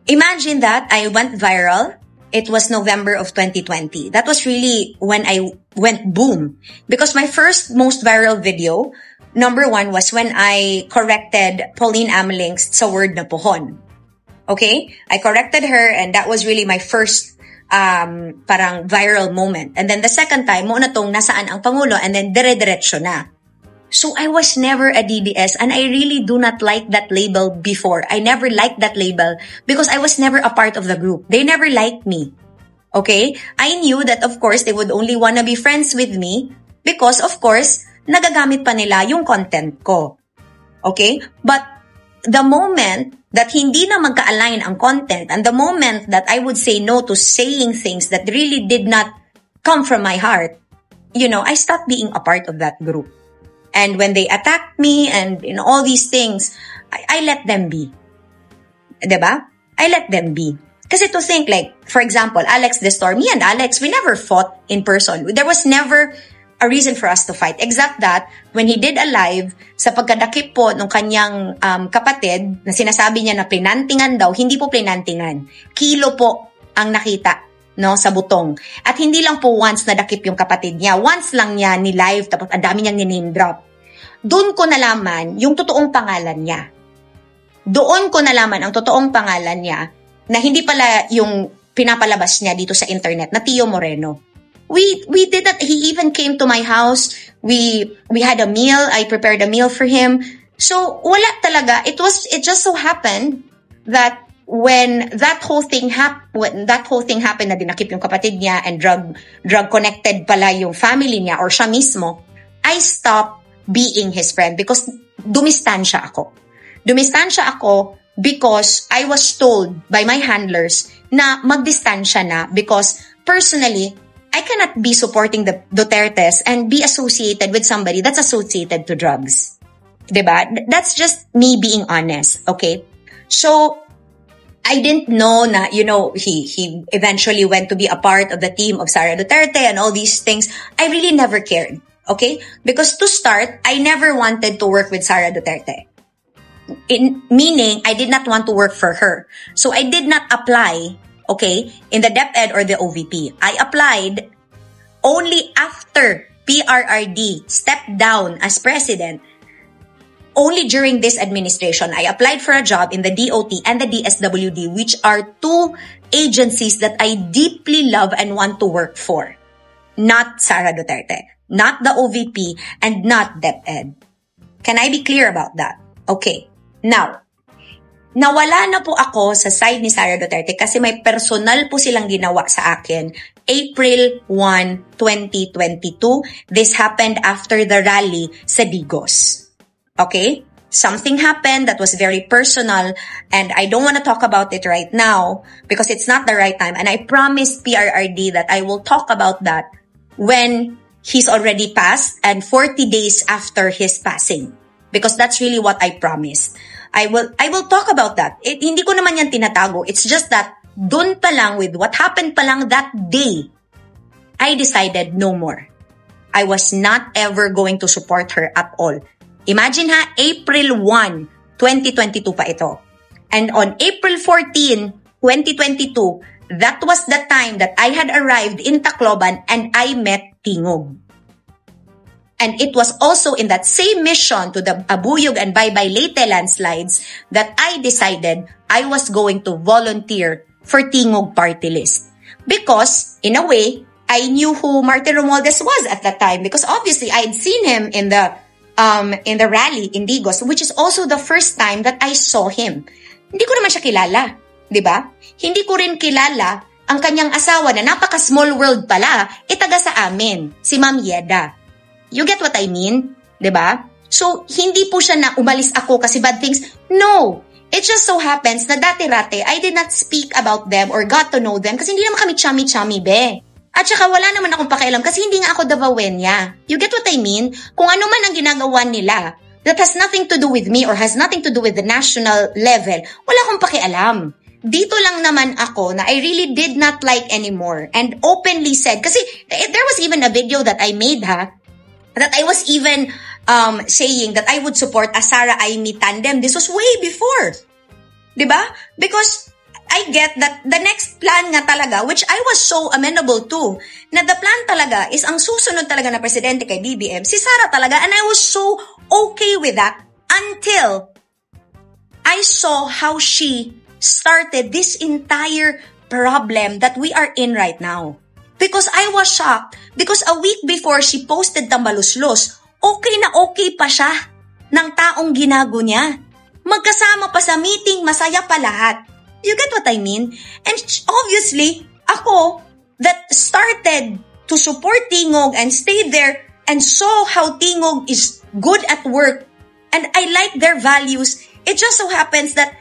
Imagine that I went viral. It was November of 2020. That was really when I went boom because my first most viral video, number 1 was when I corrected Pauline Amelings sa word na pohon. Okay? I corrected her and that was really my first parang viral moment. And then the second time, mo na tong nasaan ang Pangulo and then dire-diretso na. So I was never a DDS and I really do not like that label before. I never liked that label because I was never a part of the group. They never liked me. Okay? I knew that of course they would only wanna be friends with me because of course, nagagamit pa nila yung content ko. Okay? But the moment that hindi na magka-align ang content and the moment that I would say no to saying things that really did not come from my heart, I stopped being a part of that group. And when they attacked me and all these things, I let them be. Diba? I let them be. Kasi to think like, for example, Alex Destor, me and Alex, we never fought in person. There was never a reason for us to fight. Except that, when he did a live, sa pagkadakip po ng kanyang kapatid, na sinasabi niya na plinantingan daw, hindi po plinantingan. Kilo po ang nakita no, sa butong. At hindi lang po once nadakip yung kapatid niya. Once lang niya ni-live, tapos ang dami niyang ni-name drop. Doon ko nalaman yung totoong pangalan niya. Doon ko nalaman ang totoong pangalan niya na hindi pala yung pinapalabas niya dito sa internet na Tio Moreno. We did that. He even came to my house. We had a meal. I prepared a meal for him. So wala talaga. It just so happened that when that whole thing happened na dinakip yung kapatid niya and drug connected pala yung family niya or siya mismo, I stopped being his friend because dumistansya ako. Dumistansya ako because I was told by my handlers na magdistansya na because personally, I cannot be supporting the Dutertes and be associated with somebody that's associated to drugs. Diba? That's just me being honest, okay? So, I didn't know na, he eventually went to be a part of the team of Sara Duterte and all these things. I really never cared, okay? Because to start, I never wanted to work with Sara Duterte. Meaning, I did not want to work for her. So, I did not apply, okay, in the DepEd or the OVP. I applied only after PRRD stepped down as president. Only during this administration, I applied for a job in the DOT and the DSWD, which are two agencies that I deeply love and want to work for. Not Sara Duterte, not the OVP, and not DepEd. Can I be clear about that? Okay. Now, nawala na po ako sa side ni Sara Duterte kasi may personal po silang ginawa sa akin. April 1, 2022. This happened after the rally sa Digos. Okay? Something happened that was very personal and I don't want to talk about it right now because it's not the right time. And I promised PRRD that I will talk about that when he's already passed and 40 days after his passing. Because that's really what I promised. I will talk about that. Hindi ko naman yan tinatago. It's just that dun pa lang with what happened pa lang that day, I decided no more. I was not ever going to support her at all. Imagine ha, April 1, 2022 pa ito. And on April 14, 2022, that was the time that I had arrived in Tacloban and I met Tingog. And it was also in that same mission to the Abuyog and Baybay Leyte landslides that I decided I was going to volunteer for Tingog party list. Because, in a way, I knew who Martin Romualdez was at that time because obviously I had seen him in the rally in Digos, which is also the first time that I saw him. Hindi ko naman siya kilala, di ba? Hindi ko rin kilala ang kanyang asawa na napaka-small world pala, taga sa amin, si Ma'am Yeda. You get what I mean? Diba? So, hindi po siya na umalis ako kasi bad things. No! It just so happens na dati-rate, I did not speak about them or got to know them kasi hindi naman kami chami-chami, be. At saka wala naman akong pakialam kasi hindi nga ako Davawenya. You get what I mean? Kung ano man ang ginagawa nila that has nothing to do with me or has nothing to do with the national level, wala akong pakialam. Dito lang naman ako na I really did not like anymore and openly said, kasi there was even a video that I made that I was even saying that I would support a Sara Aimee tandem. This was way before. Diba? Because I get that the next plan nga talaga, which I was so amenable to, na the plan talaga is ang susunod talaga na presidente kay BBM, si Sara talaga, and I was so okay with that until I saw how she started this entire problem that we are in right now. Because I was shocked. Because a week before she posted Tambaluslos, okay na okay pa siya ng taong ginago niya. Magkasama pa sa meeting, masaya pa lahat. You get what I mean? And obviously, ako that started to support Tingog and stayed there and saw how Tingog is good at work and I like their values, it just so happens that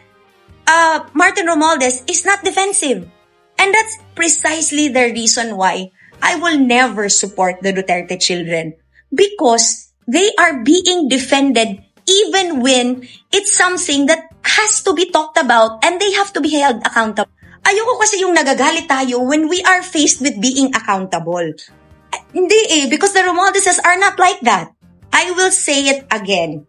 Martin Romualdez is not defensive. And that's precisely the reason why I will never support the Duterte children. Because they are being defended even when it's something that has to be talked about and they have to be held accountable. Ayoko kasi yung nagagalit tayo when we are faced with being accountable. Hindi because the Romualdezes are not like that. I will say it again.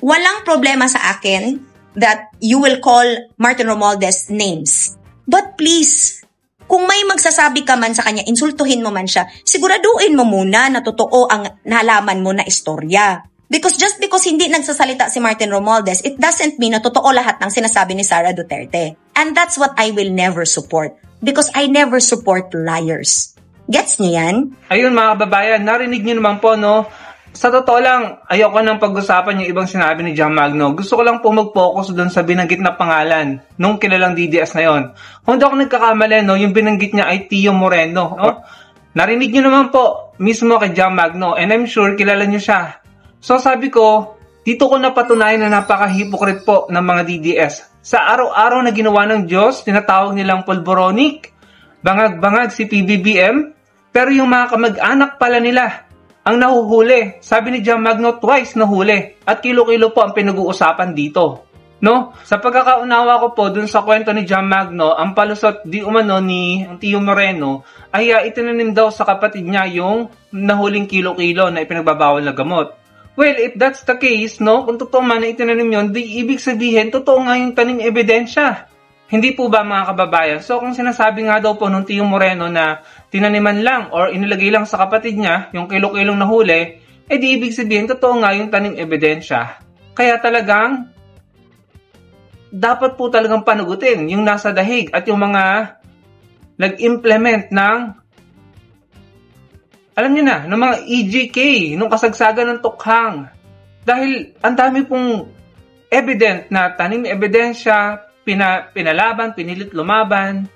Walang problema sa akin that you will call Martin Romualdez names. But please, Kung may magsasabi ka man sa kanya, insultuhin mo man siya, siguraduhin mo muna na totoo ang nalaman mo na istorya. Because just because hindi nagsasalita si Martin Romualdez, it doesn't mean na totoo lahat ng sinasabi ni Sara Duterte. And that's what I will never support. Because I never support liars. Gets niyo yan? Ayun mga kababayan, narinig niyo naman po, no? Sa totoo lang, ayoko nang pag-usapan yung ibang sinabi ni John Magno. Gusto ko lang po mag-focus doon sa binanggit na pangalan nung kilalang DDS na yon. Kung hindi ako nagkakamali, no, yung binanggit niya ay Tio Moreno. No? Narinig niyo naman po mismo kay John Magno, and I'm sure kilala niyo siya. So sabi ko, dito ko napatunayan na napaka-hypocrite po ng mga DDS. Sa araw-araw na ginawa ng Diyos, tinatawag nilang pulboronic, bangag-bangag si PBBM, pero yung mga kamag-anak pala nila ang nahuhuli. Sabi ni John Magno, twice nahuli. At kilo-kilo po ang pinag-uusapan dito. No? Sa pagkakaunawa ko po dun sa kwento ni John Magno, ang palusot di umano ni Tio Moreno ay itinanim daw sa kapatid niya yung nahuling kilo-kilo na ipinagbabawal na gamot. Well, if that's the case, no, kung totoo man na itinanim yun, di ibig sabihin, totoo nga yung tanim ebidensya. Hindi po ba mga kababayan? So kung sinasabi nga daw po nung Tio Moreno na tinaniman lang or inilagay lang sa kapatid niya yung kilo-kilong nahuli, di ibig sabihin totoo nga yung tanim ebidensya. Kaya talagang dapat po talagang panagutin yung nasa dahig at yung mga nag-implement ng, alam niyo na, ng mga EJK, nung kasagsagan ng tukhang. Dahil ang dami pong evident na tanim ebidensya, pinalaban, pinilit lumaban,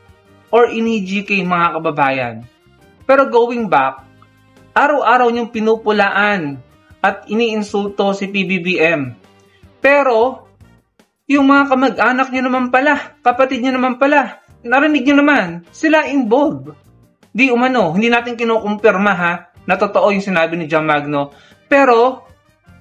or in-EJK mga kababayan. Pero going back, araw-araw niyong pinupulaan at iniinsulto si PBBM. Pero, yung mga kamag-anak niyo naman pala, kapatid niyo naman pala, narinig niyo naman, sila involved. Di umano, hindi natin kinukumpirma ha, na totoo yung sinabi ni John Magno. Pero,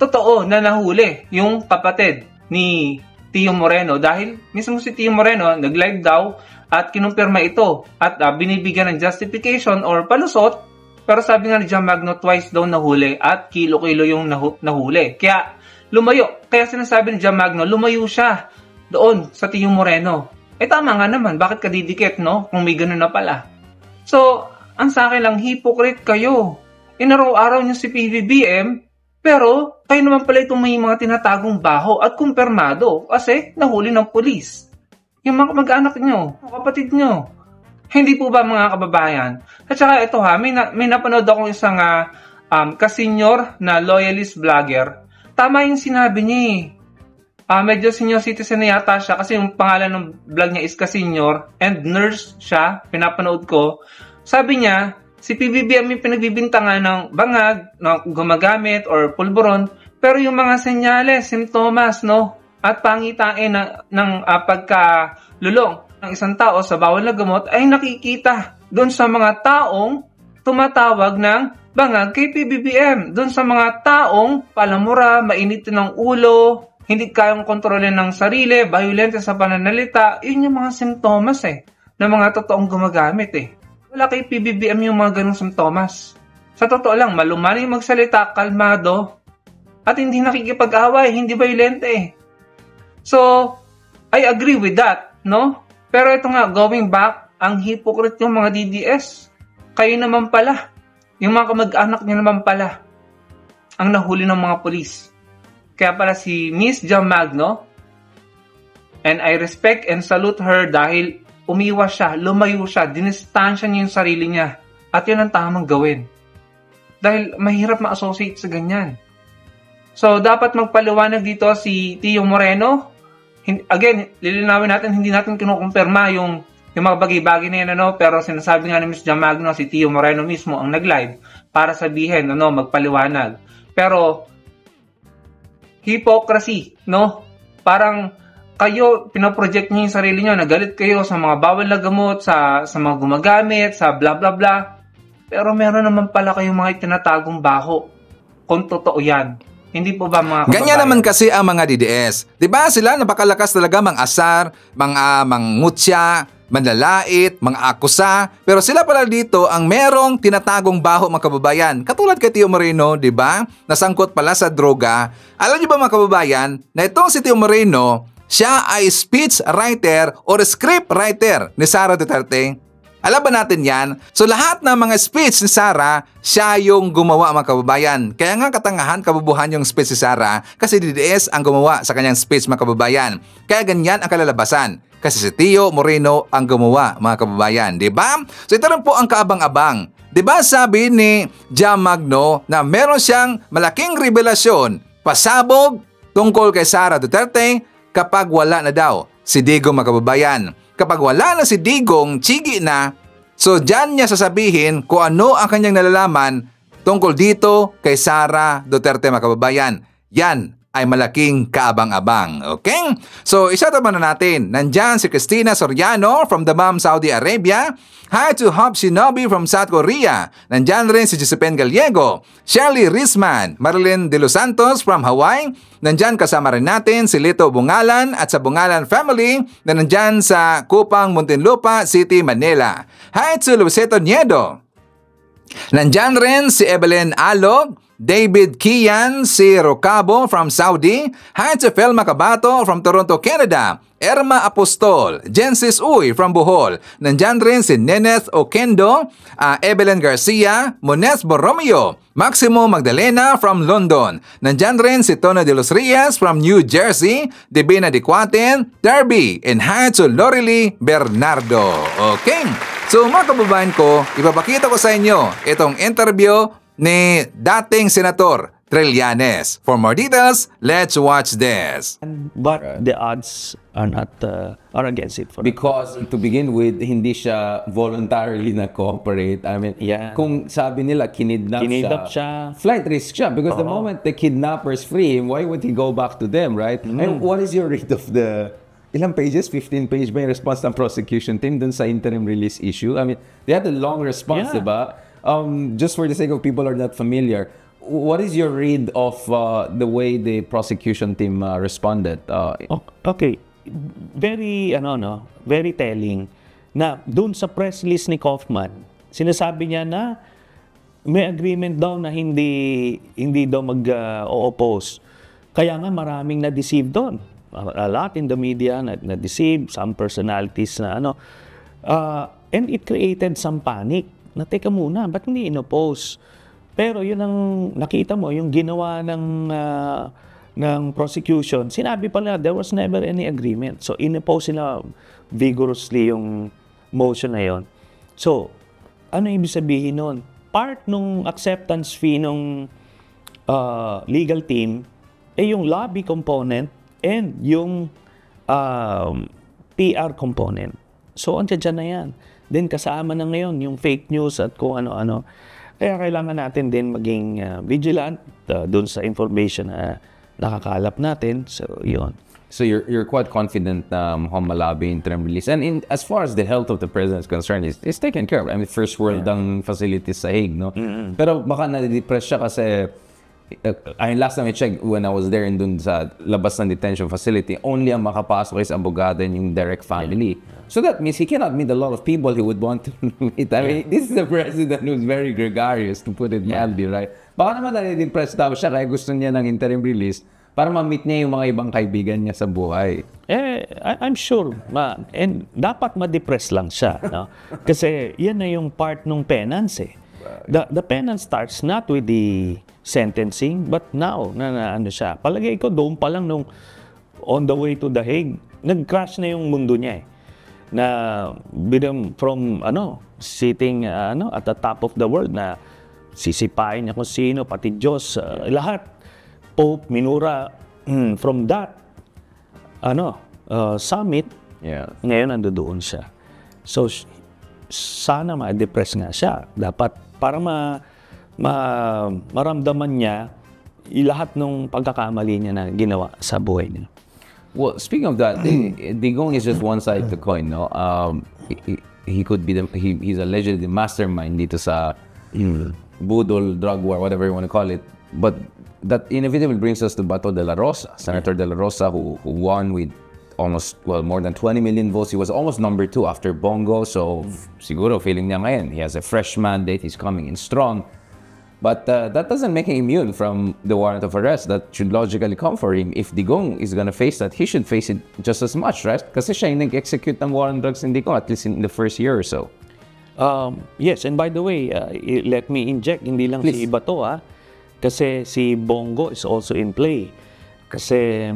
totoo na nahuli yung kapatid ni Tio Moreno dahil mismo si Tio Moreno nag-live daw at kinumpirma ito at binibigyan ng justification or palusot, pero sabi nga ni John Magno twice daw nahuli at kilo-kilo yung nahuli. Kaya lumayo, kaya sinasabi ni John Magno lumayo siya doon sa Tio Moreno. Tama nga naman, bakit ka didikit, no? Kung may ganun na pala. So, ang sa akin lang, hypocrite kayo. Inaraw-araw niyo si PBBM, pero kayo naman pala itong may mga tinatagong baho at kumpirmado kasi nahuli ng pulis. Yung mga mag-anak nyo, kapatid nyo. Hindi po ba mga kababayan? At saka ito ha, may napanood akong isang kasenyor na loyalist vlogger. Tama yung sinabi niya medyo senior citizen na yata siya kasi yung pangalan ng vlog niya is kasenyor and nurse siya, pinapanood ko. Sabi niya, si PBBM yung pinagbibintangan ng bangag, ng gumagamit or pulburon, pero yung mga senyales, simptomas, no? At pangitain ng pagkalulong ng isang tao sa bawal na gamot ay nakikita doon sa mga taong tumatawag ng bangag kay PBBM. Doon sa mga taong palamura, mainit ng ulo, hindi kayang kontrolin ng sarili, violent sa pananalita, yun yung mga simptomas na mga totoong gumagamit Wala kay PBBM yung mga ganong simptomas. Sa totoo lang, malumanay magsalita, kalmado, at hindi nakikipag-away, hindi violent So, I agree with that, no? Pero ito nga, going back, ang hypocrite yung mga DDS. Kayo naman pala, yung mga kamag-anak niyo naman pala, ang nahuli ng mga polis. Kaya pala si Miss John Magno, and I respect and salute her dahil umiwas siya, lumayo siya, dinistansya niya yung sarili niya. At yun ang tamang gawin. Dahil mahirap ma-associate sa ganyan. So, dapat magpaliwanag dito si Tio Moreno. Again, lilinawin natin, hindi natin kinukumpirma yung mga bagay-bagay na yan, pero sinasabi nga ni Miss John Magno, si Tio Moreno mismo ang nag-live para sabihin, magpaliwanag. Pero, hypocrisy, no? Parang kayo, pinaproject niyo yung sarili niyo, nagalit kayo sa mga bawal na gamot, sa mga gumagamit, sa bla bla bla. Pero meron naman pala kayong mga tinatagong baho. Kung totoo yan. Hindi po ba mga kababayan? Ganyan naman kasi ang mga DDS. Diba sila napakalakas talaga mang-asar, mangmutya, manlalait, mang-akusa. Pero sila pala dito ang merong tinatagong baho mga kababayan. Katulad kay Tio Moreno, diba? Nasangkot pala sa droga. Alam niyo ba mga kababayan na itong si Tio Moreno, siya ay speech writer or script writer ni Sara Duterte. Alam ba natin yan? So lahat ng mga speech ni Sara, siya yung gumawa mga kababayan. Kaya nga katangahan, kabubuhan yung speech ni Sara kasi DDS ang gumawa sa kanyang speech mga kababayan. Kaya ganyan ang kalalabasan. Kasi si Tio Moreno ang gumawa mga kababayan, di ba? So ito rin po ang kaabang-abang. Di ba sabi ni Jam Magno na meron siyang malaking revelasyon, pasabog tungkol kay Sara Duterte kapag wala na daw si Digong mga kababayan. Kapag wala na si Digong, chigi na, so dyan niya sasabihin kung ano ang kanyang nalalaman tungkol dito kay Sara Duterte mga kababayan. Yan ay malaking kaabang-abang. Okay? So, isa-tama na natin. Nandyan si Cristina Soriano from Dammam, Saudi Arabia. Hi to Hop Shinobi from South Korea. Nandyan rin si Josephine Gallego. Shirley Risman. Marilyn De Los Santos from Hawaii. Nandyan kasama rin natin si Lito Bungalan at sa Bungalan family na nandyan sa Kupang, Muntinlupa City, Manila. Hi to Luisito Niedo. Nandyan rin si Evelyn Alog, David Kian, si Rocabo from Saudi, hi to Fel Macabato from Toronto, Canada, Erma Apostol, Jensis Uy from Bohol, nandyan rin si Neneth Okendo, Evelyn Garcia, Mones Borromeo, Maximo Magdalena from London, nandyan rin si Tono de los Rias from New Jersey, Divina Dicuaten, Derby, and hi to Lorely Bernardo. Okay, so mga kababayan ko, ipapakita ko sa inyo itong interview ni dating Senator Trillanes. For more details, let's watch this. But the odds are not are against it. Because to begin with, hindi siya voluntarily na-cooperate. I mean, kung sabi nila kinidnap siya, flight risk siya. Because the moment the kidnappers free him, why would he go back to them, right? And what is your read of the ilang pages? 15 page ba yung response ng prosecution team dun sa interim release issue? I mean, they had a long response, diba? Just for the sake of people who are not familiar, what is your read of the way the prosecution team responded? Okay, very very telling na doon sa press release ni Kaufman, sinasabi niya na may agreement daw na hindi daw mag-oppose. Kaya nga maraming na-deceive doon. A lot in the media na-deceive, some personalities na and it created some panic. Na teka muna, ba't hindi in-oppose? Pero yun ang nakita mo, yung ginawa ng prosecution, sinabi pala there was never any agreement. So in-oppose sila vigorously yung motion na yun. So, ano ibig sabihin nun? Part nung acceptance fee nung legal team ay yung lobby component and yung PR component. So, andyan na yan. Then kasama na ngayon yung fake news at kung ano-ano. Kaya kailangan natin din maging vigilant dun sa information na nakakalap natin. So, yun. So you're quite confident Malabi interim release. And as far as the health of the president is concerned, it's taken care of. I mean, first world ang facilities sa Hague, no? Pero baka na-depress siya kasi last time I checked, when I was there in dun sa labas ng detention facility, only ang makapasok is abogado and yung direct family. So that means he cannot meet a lot of people he would want to meet. I mean, this is a president who's very gregarious, to put it mildly, right? Baka naman na-depress daw siya kaya gusto niya ng interim release para ma-meet niya yung mga ibang kaibigan niya sa buhay. I'm sure. And dapat ma-depress lang siya. No? Kasi yan na yung part ng penance eh. The penance starts not with the sentencing, but now, ano siya. Palagay ko, doon pa lang nung on the way to The Hague, nag-crash na yung mundo niya eh. Na from sitting at the top of the world na sisipain niya kung sino, pati Diyos, lahat. Pope, minura, from that summit, ngayon ando doon siya. So, sana ma-depress nga siya. Dapat para maramdaman niya lahat ng pagkakamali niya na ginawa sa buhay niya. Well, speaking of that, Digong is just one side of the coin, no? He could be he's allegedly the mastermind dito sa budol, drug war, whatever you want to call it. But that inevitably brings us to Bato de la Rosa, Senator de la Rosa, who won with almost, more than 20 million votes. He was almost number 2 after Bongo. So, siguro feeling niya ngayon, he has a fresh mandate, he's coming in strong. But that doesn't make him immune from the warrant of arrest that should logically come for him. If Digong is gonna face that, he should face it just as much, right? Kasi siya yung nag-execute ng war on drugs in Digong, at least in the first year or so. Yes, and by the way, let me inject, hindi lang si Bato kasi si Bongo is also in play. Kasi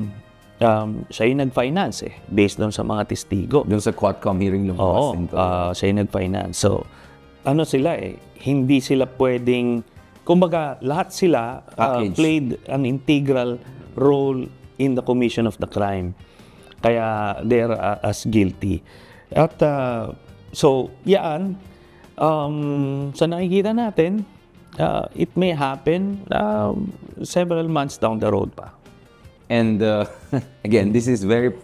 siya yung nag-finance based doon sa mga testigo. Doon sa Quadcom hearing lumabas din to. Siya yung nag-finance. So, ano sila hindi sila pwedeng, kumbaga, lahat sila played an integral role in the commission of the crime. Kaya they're as guilty. At so, yan, sa nakikita natin, it may happen several months down the road pa. And again, this is very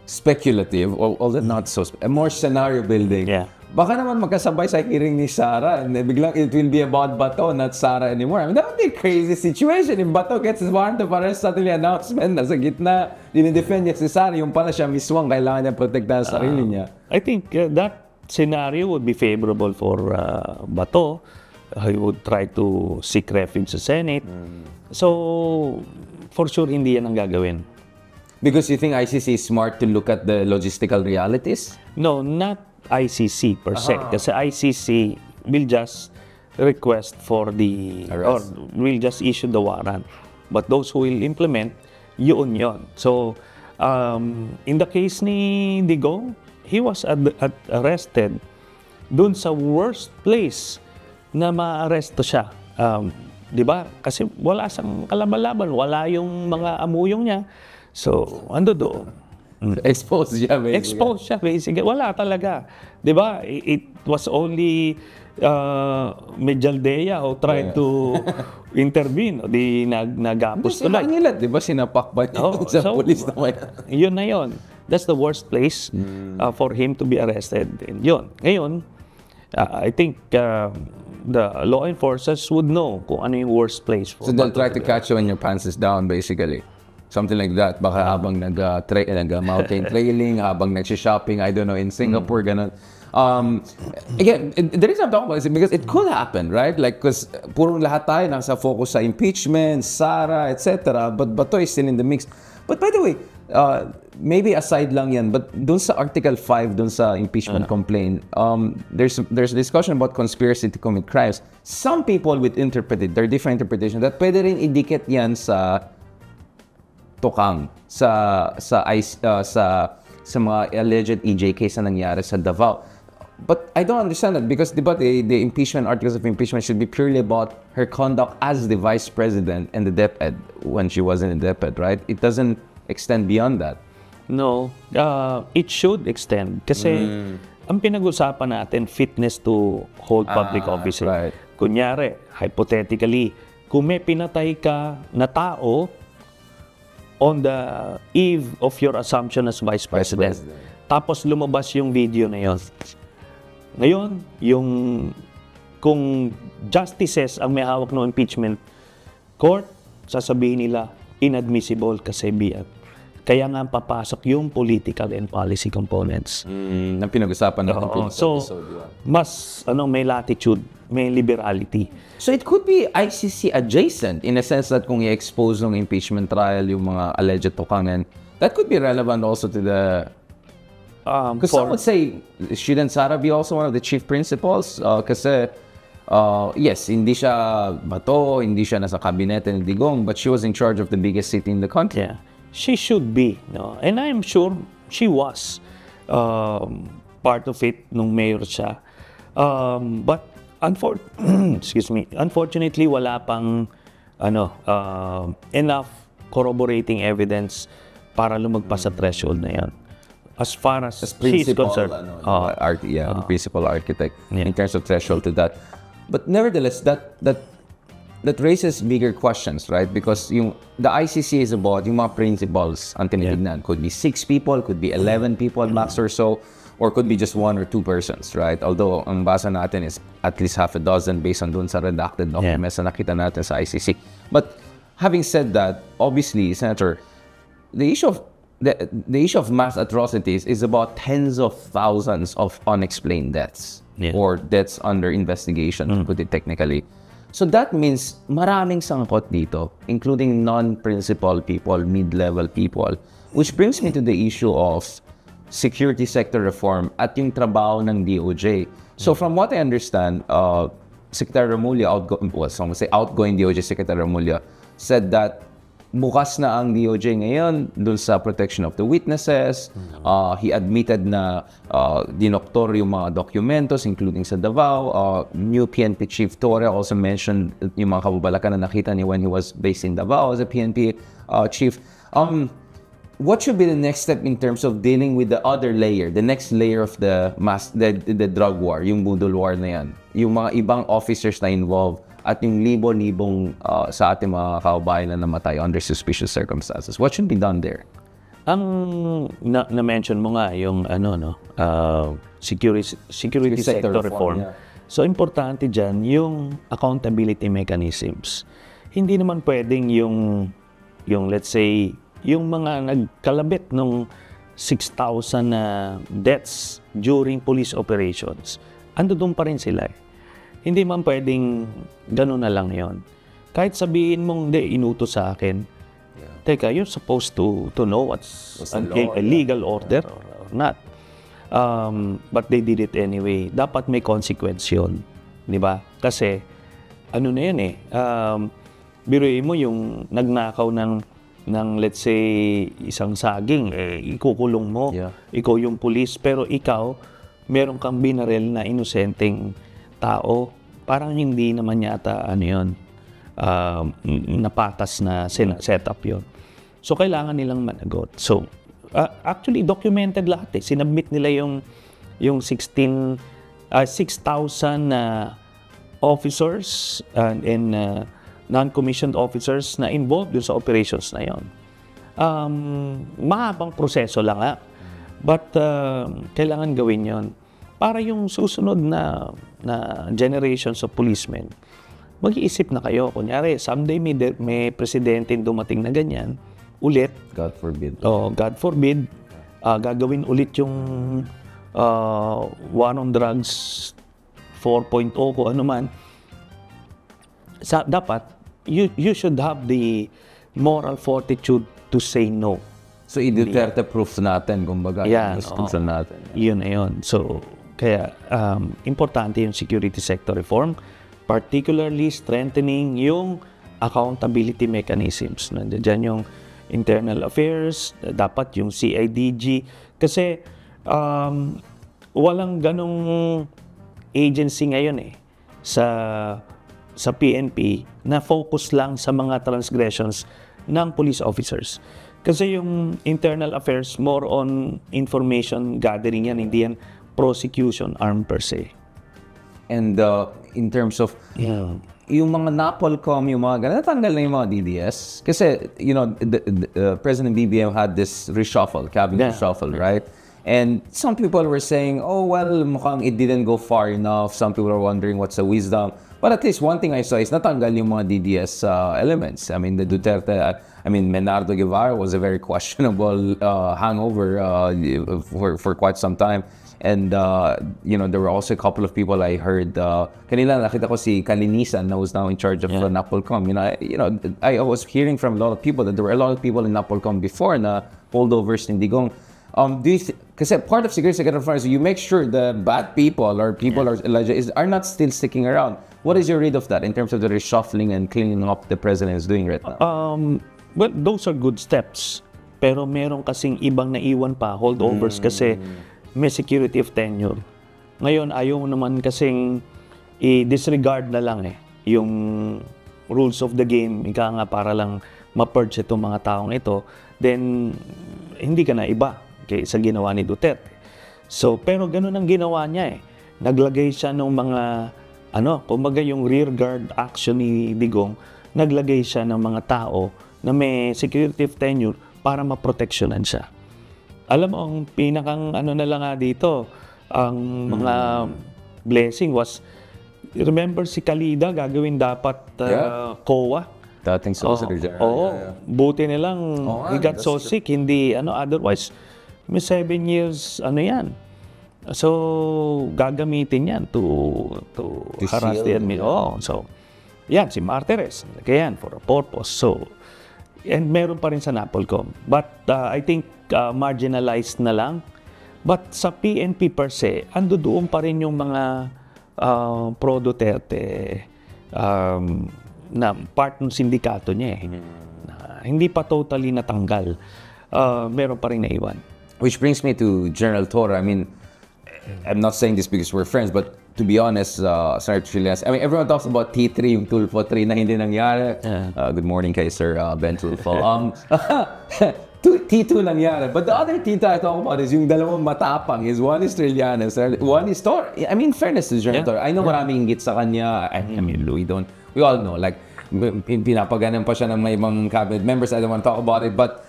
speculative, although not so, more scenario building. Yeah. Baka naman magkasabay sa hearing ni Sara and biglang it will be about Bato, not Sara anymore. I mean, that would be a crazy situation if Bato gets his warrant of arrest, suddenly announcement, nasa gitna, dinidefend niya si Sara, yung pala siya mismo ang kailangan niya protektahan sa sarili niya. I think that scenario would be favorable for Bato. He would try to seek refuge sa Senate. So, for sure, hindi yan ang gagawin. Because you think ICC is smart to look at the logistical realities? No, not ICC per se. Kasi ICC will just request for the arrest, or will just issue the warrant. But those who will implement, yun. So, in the case ni Digong, he was arrested dun sa worst place na ma-arresto siya. Di ba? Kasi wala siyang kalaban-laban, wala yung mga amuyong niya. So, ando doon. Exposed siya, basically. Exposed siya, basically. Wala talaga. Di ba? It was only Medialdea who tried to intervene. Di nagapos tuloy. Hindi nila, di ba? Sinapak ba niya sa police naman? Yun na yun. That's the worst place for him to be arrested. And yun. Ngayon, I think the law enforcers would know kung ano yung worst place for. So they'll try to catch you when your pants is down, basically. Something like that. Baka habang nag-mountain trailing, habang nag-shopping, I don't know, in Singapore, ganun. Again, the reason I'm talking about it is because it could happen, right? Like, because purong lahat tayo nasa focus sa impeachment, Sara, etc. But Bato is still in the mix. But by the way, maybe aside lang yan, but dun sa Article 5, dun sa impeachment complaint, there's a discussion about conspiracy to commit crimes. Some people would interpret it, there are different interpretations, that pwede rin idikit yan sa tukang, sa mga alleged EJ case na nangyari sa Davao. But I don't understand that because the impeachment, articles of impeachment should be purely about her conduct as the vice president and the DepEd when she wasn't in DepEd, right? It doesn't extend beyond that. No, it should extend. Kasi ang pinag-usapan natin, fitness to hold public office. Right. Kunyari, hypothetically, kung may pinatay ka na tao on the eve of your assumption as vice president, tapos lumabas yung video na yun. Ngayon, kung justices ang may hawak ng impeachment court, sasabihin nila, inadmissible kasi biat. Kaya nga papasok yung political and policy components. Na pinag-usapan natin previous episode. Mas may latitude, may liberality. So it could be ICC adjacent in a sense that kung i-expose ng impeachment trial yung mga alleged tukangan, that could be relevant also to the... Because some would say, shouldn't Sara be also one of the chief principals? Kasi, yes, hindi siya Bato, hindi siya nasa kabinete ni Digong, but she was in charge of the biggest city in the country. Yeah. She should be, no? And I'm sure she was part of it nung mayor siya. But unfortunately, wala pang enough corroborating evidence para lumagpas sa threshold na yan. As far as she's concerned. The principal architect in terms of threshold to that. But nevertheless, that raises bigger questions, right? Because the ICC is about yung mga principals ang tinitignan. Could be 6 people, could be 11 people max or so, or could be just 1 or 2 persons, right? Although, ang basa natin is at least half a dozen based on dun sa redacted documents na nakita natin sa ICC. But having said that, obviously, Senator, the issue of mass atrocities is about tens of thousands of unexplained deaths or deaths under investigation, to put it technically. So that means maraming sangkot dito, including non-principal people, mid-level people, which brings me to the issue of security sector reform at yung trabaho ng DOJ. So from what I understand, Secretary Remulla, outgoing DOJ Secretary Remulla, said that bukas na ang DOJ ngayon dun sa protection of the witnesses. He admitted na dinoktor yung mga documentos, including sa Davao. New PNP Chief Torre also mentioned yung mga kababalakan na nakita niya when he was based in Davao as a PNP chief. What should be the next step in terms of dealing with the other layer, the next layer of the drug war, yung budol war na yan? Yung mga ibang officers na involved at yung libo-libong sa ating mga kababayan na namatay under suspicious circumstances. What should be done there? Ang na-mention mo nga yung security sector reform. Yeah. So importante dyan yung accountability mechanisms. Hindi naman pwedeng yung let's say yung mga nagkalabit ng 6,000 deaths during police operations. Ando doon pa rin sila. Hindi man pwedeng gano'n na lang yon. Kahit sabihin mong, hindi, inutos sa akin. Teka, you're supposed to know what's a legal order or not. But they did it anyway. Dapat may consequence yun. Di ba? Kasi, ano na yan biruin mo yung nagnakaw ng let's say, isang saging, ikukulong mo. Yeah. Ikaw yung police, pero ikaw, meron kang binaril na inosenteng tao, parang hindi naman yata napatas na setup yon. So kailangan nilang managot. So actually documented lahat Sinubmit nila yung 6,000 officers and non-commissioned officers na involved dun sa operations na yon. Mahabang proseso lang but kailangan gawin yon para yung susunod na generations of policemen, mag-iisip na kayo. Kunyari, someday may presidente dumating na ganyan, ulit. God forbid. God forbid. Gagawin ulit yung war on drugs 4.0 kung ano man. Dapat, you should have the moral fortitude to say no. So, i-Duterte proofs natin, kumbaga. Yan, natin. Yun na yun. So, kaya importante yung security sector reform, particularly strengthening yung accountability mechanisms. Nandiyan yung internal affairs, dapat yung CIDG. Kasi walang ganong agency ngayon sa PNP na focus lang sa mga transgressions ng police officers. Kasi yung internal affairs, more on information gathering yan, hindi yan prosecution arm per se. And in terms of yung mga NAPOLCOM, yung mga ganun, natanggal na yung mga DDS. Kasi, President BBM had this reshuffle, cabinet reshuffle, right? And some people were saying, oh, well, mukhang it didn't go far enough. Some people are wondering what's the wisdom. But at least one thing I saw is natanggal yung mga DDS elements. I mean, the Duterte, Menardo Guevara was a very questionable hangover for quite some time. And, there were also a couple of people I heard, kanila nakita ko si Kalinisan na was now in charge of NAPOLCOM. I was hearing from a lot of people that there were a lot of people in NAPOLCOM before na holdovers in Digong. Kasi part of security sector reform is you make sure the bad people or people are not still sticking around. What is your read of that in terms of the reshuffling and cleaning up the president is doing right now? Well, those are good steps. Pero meron kasing ibang naiwan pa, holdovers kasi may security of tenure. Ngayon, ayaw naman kasing i-disregard na lang yung rules of the game, ika nga para lang ma-purge itong mga taong ito, then hindi ka na iba sa ginawa ni Duterte. So, pero ganun ang ginawa niya Naglagay siya ng mga, kumbaga yung rear guard action ni Digong, naglagay siya ng mga tao na may security of tenure para maproteksyonan siya. Alam mo, ang pinakang na lang dito, ang mga blessing was, remember si Kalida, gagawin dapat COA. Dating solicitor general. Buti nilang he got so sick, hindi, otherwise, may 7 years, yan. So, gagamitin yan to harass the admin. So, yan, si Martires, kaya yan, for a purpose. So, and meron pa rin sa NAPOLCOM. But I think marginalized na lang But sa PNP per se, ando doon pa rin yung mga pro Duterte na part ng sindikato niya hindi pa totally natanggal. Meron pa rin naiwan. Which brings me to General Torre. I mean, I'm not saying this because we're friends, but to be honest, Senator Trillanes, I mean, everyone talks about T3, yung Tulfo 3 na hindi nangyari. Good morning kay Sir Ben Tulfo. T2 nangyari. But the other T2 I talk about is yung dalawang matapang. One is Trillanes, one is Torre. I mean, fairness to General Torre. I know maraming hingit sa kanya. I mean, we all know, like, pinapaganan pa siya ng may ibang cabinet members. I don't want to talk about it, but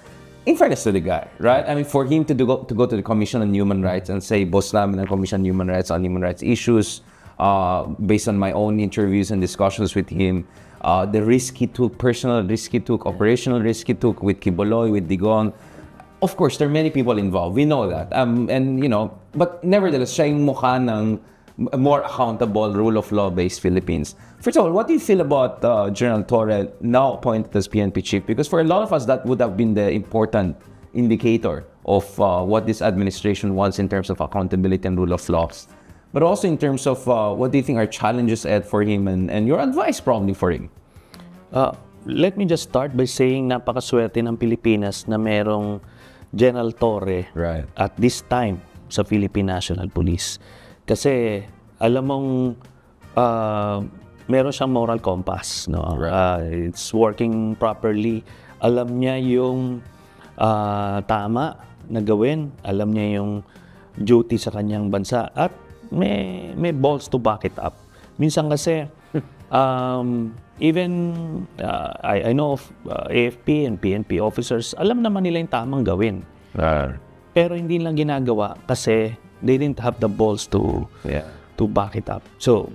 in fairness to the guy, right? I mean, for him to go to the Commission on Human Rights and say, boss namin ng Commission on Human Rights on human rights issues, based on my own interviews and discussions with him, the risk he took, personal risk he took, operational risk he took with Quiboloy, with Digong. Of course, there are many people involved. We know that. And, you know, but nevertheless, siya yung mukha ng a more accountable, rule of law-based Philippines. First of all, what do you feel about General Torre now appointed as PNP chief? Because for a lot of us, that would have been the important indicator of what this administration wants in terms of accountability and rule of law. But also in terms of what do you think are challenges ahead for him and your advice probably for him? Let me just start by saying napakaswerte ng Pilipinas na merong General Torre at this time sa Philippine National Police. Kasi alam mong meron siyang moral compass, no? It's working properly. Alam niya yung tama na gawin. Alam niya yung duty sa kanyang bansa at may balls to back it up. Minsan kasi even I know of AFP and PNP officers, alam naman nila yung tamang gawin. Pero hindi lang ginagawa kasi they didn't have the balls to back it up. So,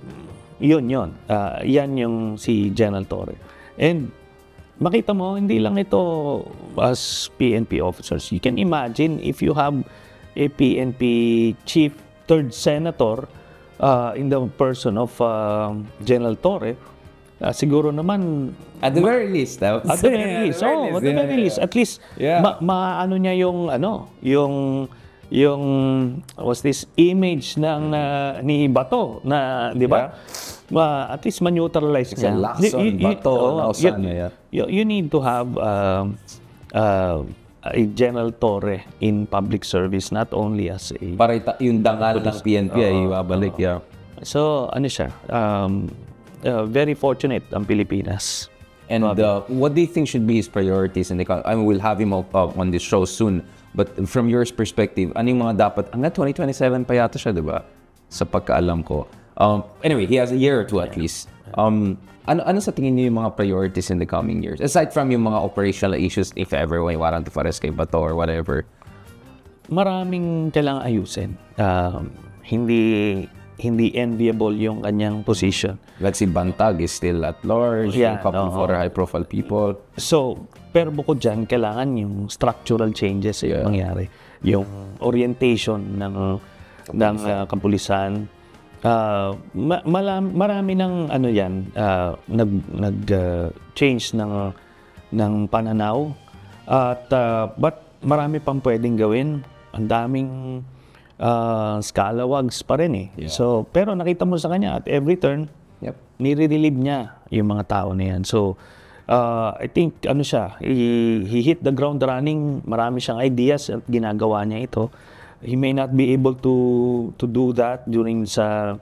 yun. Yan yung si General Torre. And makita mo, hindi lang ito as PNP officers. You can imagine if you have a PNP chief, third senator in the person of General Torre, siguro naman at the very least, at the very least, at least maano niya yung was this image ng ni Bato na, di ba? At least ma-neutralize niya. You need to have a General Torre in public service, not only as a para yung dangal ng PNP ay ibabalik. So ano siya, very fortunate ang Pilipinas. And what do you think should be his priorities? And I mean, we'll have him up on this show soon. But from your perspective, ano yung mga dapat? Hanggang 2027 pa yata siya, di ba? Sa pagkaalam ko. Anyway, he has a year or two at least. Ano sa tingin niyo yung mga priorities in the coming years? Aside from yung mga operational issues, if ever, may warrant of arrest kay Bato or whatever. Maraming kailangang ayusin. Hindi enviable yung kanyang position. Let's see, Bantag is still at large, a couple of other high-profile people. So, pero bukod dyan, kailangan yung structural changes yung mangyari. Yung orientation ng kapulisan. Marami ng nag-change ng pananaw. But marami pang pwedeng gawin. Ang daming scalawags pa rin . So, pero nakita mo sa kanya at every turn, nire-relieve niya yung mga tao na yan. So, I think he hit the ground running. Marami siyang ideas at ginagawa niya ito. He may not be able to do that during sa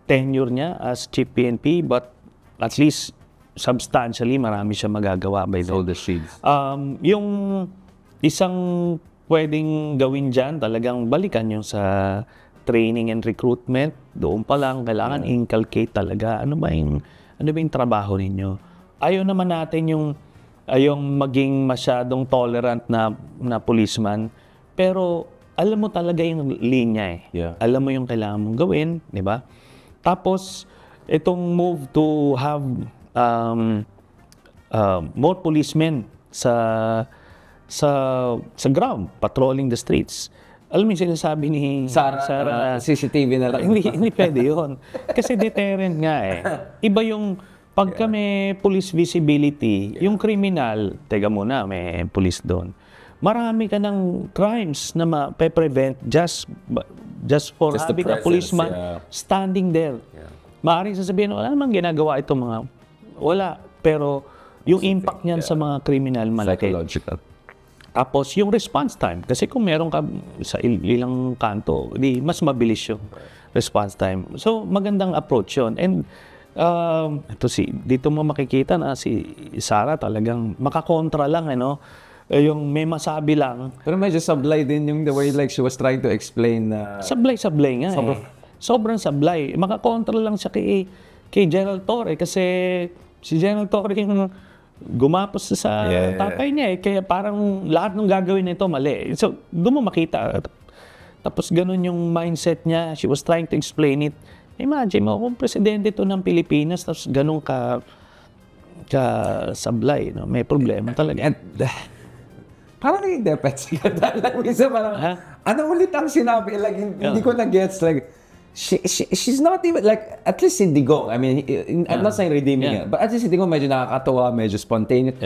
tenure niya as Chief PNP, but at least substantially marami siya magagawa by all the shades. Yung isang pwedeng gawin dyan, talagang balikan yung sa training and recruitment. Doon pa lang kailangan inculcate talaga. Ano ba yung trabaho ninyo? Ayaw naman natin yung maging masyadong tolerant na policeman, pero alam mo talaga yung linya . Alam mo yung kailangan mong gawin, di ba? Tapos, itong move to have more policemen sa ground, patrolling the streets. Alam mo yung sinasabi ni Sara, CCTV na lang. Hindi pwede yun. Kasi deterrent nga . Iba yung pagka may police visibility, yung criminal, teka muna, may police doon. marami ka ng crimes na ma-prevent just for Just the having a presence, policeman yeah. standing there. Maaaring sasabihin, wala namang ginagawa itong mga... Wala. Pero yung impact niyan sa mga kriminal malaki. Psychological. Tapos yung response time. Kasi kung meron ka sa ilang kanto, di mas mabilis yung response time. So magandang approach yun. And dito mo makikita na si Sara talagang makakontra lang, ano? Yung may masabi lang. Pero medyo sablay din yung the way like she was trying to explain. Sablay nga sobrang sablay. Makakontra lang siya kay General Torre kasi si General Torre yung gumapos sa tatay niya kaya parang lahat ng gagawin nito mali. So, doon mo makita. Tapos ganun yung mindset niya. She was trying to explain it. Imagine mo, kung presidente to ng Pilipinas tapos ganun ka sablay, no? May problema talaga. And, parang yung depetse ka talaga. Minsan parang, ano ulit ang sinabi? Like, hindi ko na-gets. Like, she's not even, like, at least hindi go. I mean, I'm not saying redeeming it, but at least hindi ko medyo nakakatawa, medyo spontaneous.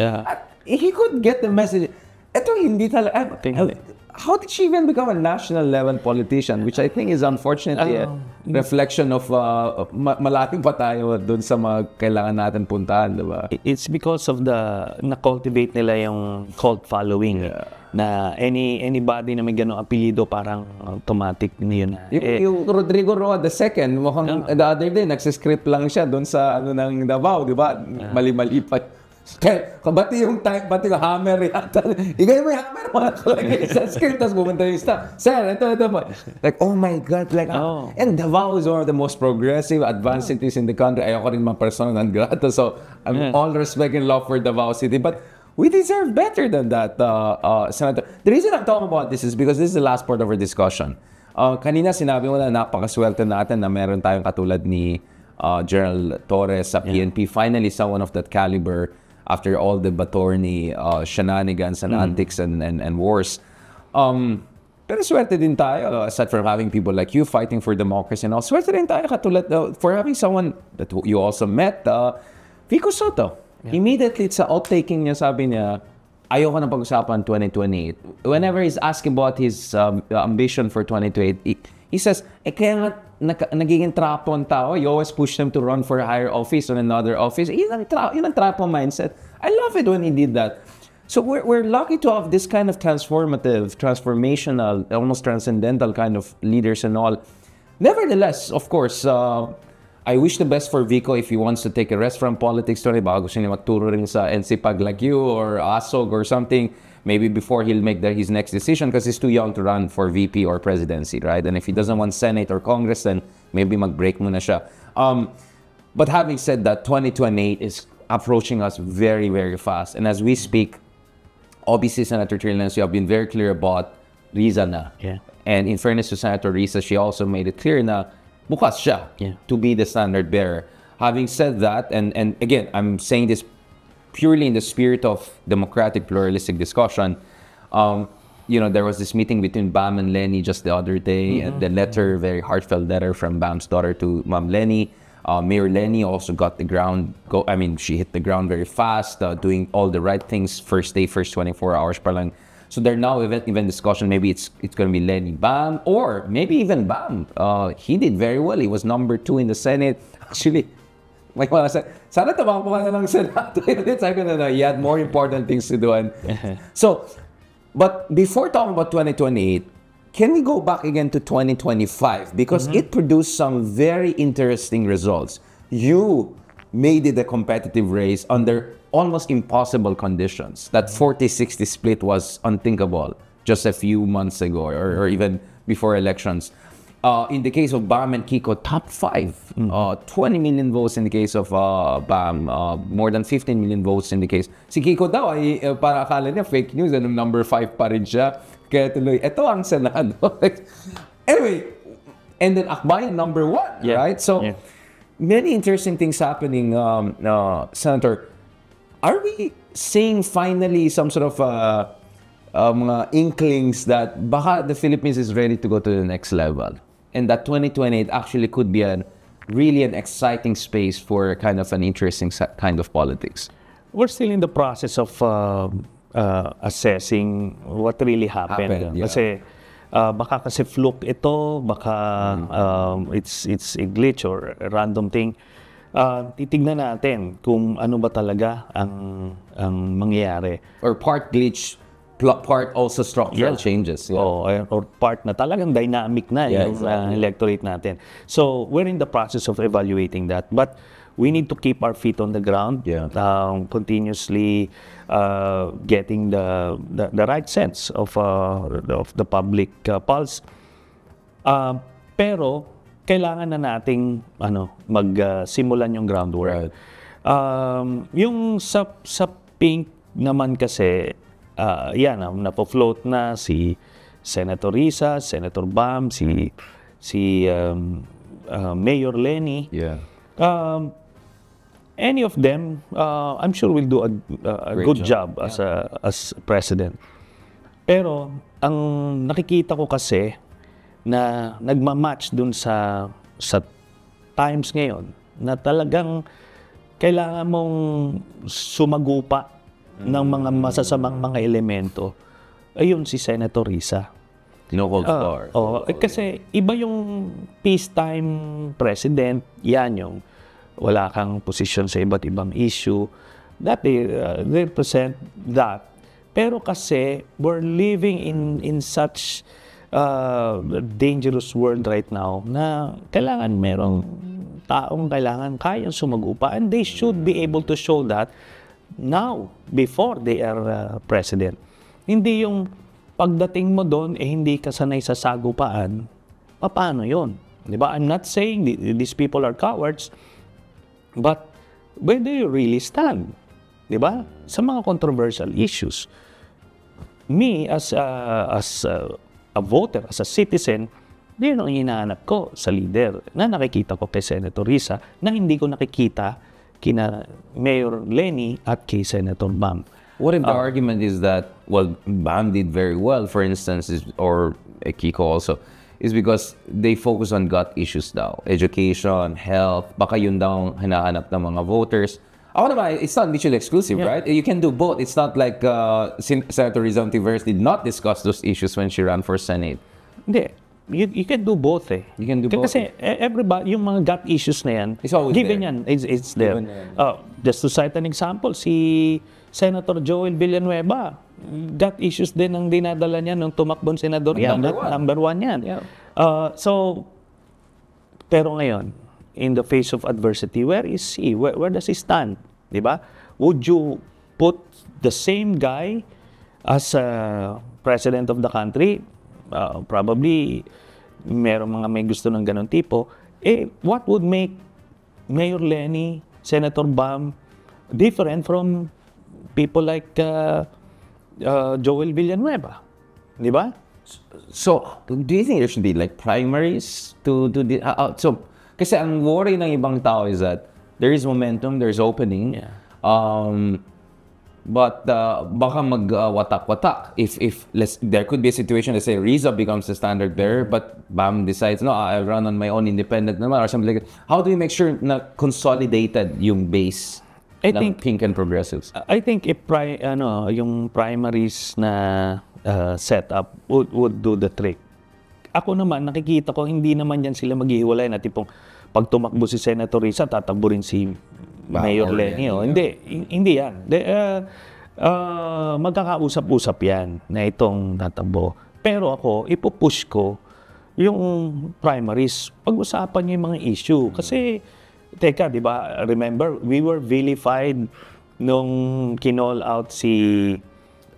He could get the message. Ito hindi talaga. How did she even become a national level politician? Which I think is unfortunately a reflection of malaking pa tayo dun sa mga kailangan natin puntahan, diba? It's because of na-cultivate nila yung cult following. Na anybody na may ganong apelyido parang automatic yun. Yung Rodrigo Roa II, mukhang the other day, nagsiscript lang siya doon sa ng Davao, di ba? Mali-mali pa. Bati yung hammer yata. Igay mo yung hammer, mga kalagay sa script, tapos pumunta yung staff. Sir, ito po. Like, oh my God. Like, and Davao is one of the most progressive, advanced cities in the country. Ayoko rin mga persona non grata. So, I'm all respect and love for Davao City. But, we deserve better than that, Senator. The reason I'm talking about this is because this is the last part of our discussion. Kanina sinabi mo na napakaswerte natin na meron tayong katulad ni General Torres sa PNP. Finally, someone of that caliber after all the Batorni shenanigans and antics and wars. Pero swerte din tayo, aside from having people like you fighting for democracy and all, swerte din tayo katulad for having someone that you also met, Vico Soto. Immediately sa outtaking niya, sabi niya, ayoko na pag-usapan 2028. Whenever he's asking about his ambition for 2028, he says, kaya nga nagiging trapo ang tao. You always push them to run for a higher office or another office. Yun ang trapo mindset. I love it when he did that. So we're lucky to have this kind of transformational, almost transcendental kind of leaders and all. Nevertheless, of course, I wish the best for Vico if he wants to take a rest from politics. Baka gusto niya magturo rin sa NCPAG like you or ASOG or something. Maybe before he'll make his next decision because he's too young to run for VP or presidency, right? And if he doesn't want Senate or Congress, then maybe mag-break muna siya. But having said that, 2028 is approaching us very, very fast. And as we speak, obviously, Senator Trillanes, you have been very clear about Riza na. And in fairness to Senator Riza, she also made it clear na bukas siya to be the standard bearer. Having said that, and again, I'm saying this purely in the spirit of democratic pluralistic discussion, there was this meeting between Bam and Lenny just the other day, and the letter, very heartfelt letter from Bam's daughter to Ma'am Lenny. Mayor Lenny also got the ground she hit the ground very fast, doing all the right things, first 24 hours pa lang. So they're now even discussion, maybe it's going to be Lenny Bam, or maybe even Bam. He did very well. He was number 2 in the Senate. Actually, like what I said, sana tumakbo ka na ng Senate. He had more important things to do. So, but before talking about 2028, can we go back again to 2025? Because it produced some very interesting results. You made it a competitive race under almost impossible conditions. That 40-60 split was unthinkable just a few months ago or even before elections. In the case of Bam and Kiko, top 5. 20 million votes in the case of Bam. More than 15 million votes in the case. Si Kiko daw ay para akala niya fake news. Number 5 pa rin siya. Kaya tuloy, ito ang Senado. Anyway, and then Akbayan number 1, right? So, many interesting things happening, Senator. Are we seeing finally some sort of mga inklings that baka the Philippines is ready to go to the next level? And that 2028 actually could be really an exciting space for kind of an interesting kind of politics? We're still in the process of assessing what really happened. Yeah. Kasi baka kasi fluke ito, baka it's a glitch or a random thing. Titignan natin kung ano ba talaga ang mangyayari. Or part glitch, part also structural changes. Yeah. Or part na talagang dynamic na yung electorate natin. So, we're in the process of evaluating that. But we need to keep our feet on the ground, continuously getting the right sense of the public pulse. Pero kailangan na nating magsimulan yung groundwork. Yung sa pink naman kasi napo-float na si Senator Risa, Senator Bam, si Mayor Lenny. Any of them, I'm sure will do a good job as president. Pero ang nakikita ko kasi na nagmamatch dun sa times ngayon na talagang kailangan mong sumagupa ng mga masasamang mga elemento, ayun si Senator Risa. No holds barred. Kasi iba yung peacetime president, yan yung wala kang posisyon sa iba't ibang issue, that they represent that. Pero kasi we're living in such dangerous world right now na kailangan merong taong kayang sumagupa, and they should be able to show that now before they are president. Hindi yung pagdating mo doon hindi ka sanay sa sagupaan. Paano yun? Diba? I'm not saying these people are cowards, but where do you really stand? Diba? Sa mga controversial issues. Me as a voter, as a citizen, yun ang hinahanap ko sa leader na nakikita ko kay Senator Risa na hindi ko nakikita kina Mayor Lenny at kay Senator Bam. What if the argument is that, well, Bam did very well, for instance, or Kiko also, is because they focus on gut issues daw. Education, health, baka yun daw hinahanap ng mga voters. It's not mutually exclusive, right? You can do both. It's not like Senator Rizal Tiveros did not discuss those issues when she ran for Senate. Hindi. You can do both eh. You can do both. Kasi everybody, yung mga gut issues na yan, given yan, it's there. Just to cite an example, si Senator Joel Villanueva, gut issues din ang dinadala niya nung tumakbong senador yan. Number one yan. Pero ngayon, in the face of adversity, where is he? Where does he stand? Diba? Would you put the same guy as president of the country? Probably, meron mga may gusto ng ganun tipo. What would make Mayor Lenny, Senator Bam, different from people like Joel Villanueva? Diba? So, do you think there should be like primaries to do the... Kasi ang worry ng ibang tao is that there is momentum, there's opening. But baka mag-watak-watak. If there could be a situation, let's say Riza becomes the standard bearer, but Bam decides, no, I'll run on my own independent naman, or something like that. How do you make sure na consolidated yung base ng pink and progressives? I think if yung primaries na setup would do the trick. Ako naman, nakikita ko, hindi naman yan sila maghihiwalay na tipong pag tumakbo si Senator Risa, tatakbo rin si Mayor Lenny. Hindi yan. Magkakausap-usap yan na itong tatakbo. Pero ako, ipupush ko yung primaries. Pag-usapan niyo yung mga issue. Kasi, teka, di ba, remember, we were vilified nung kinall out si...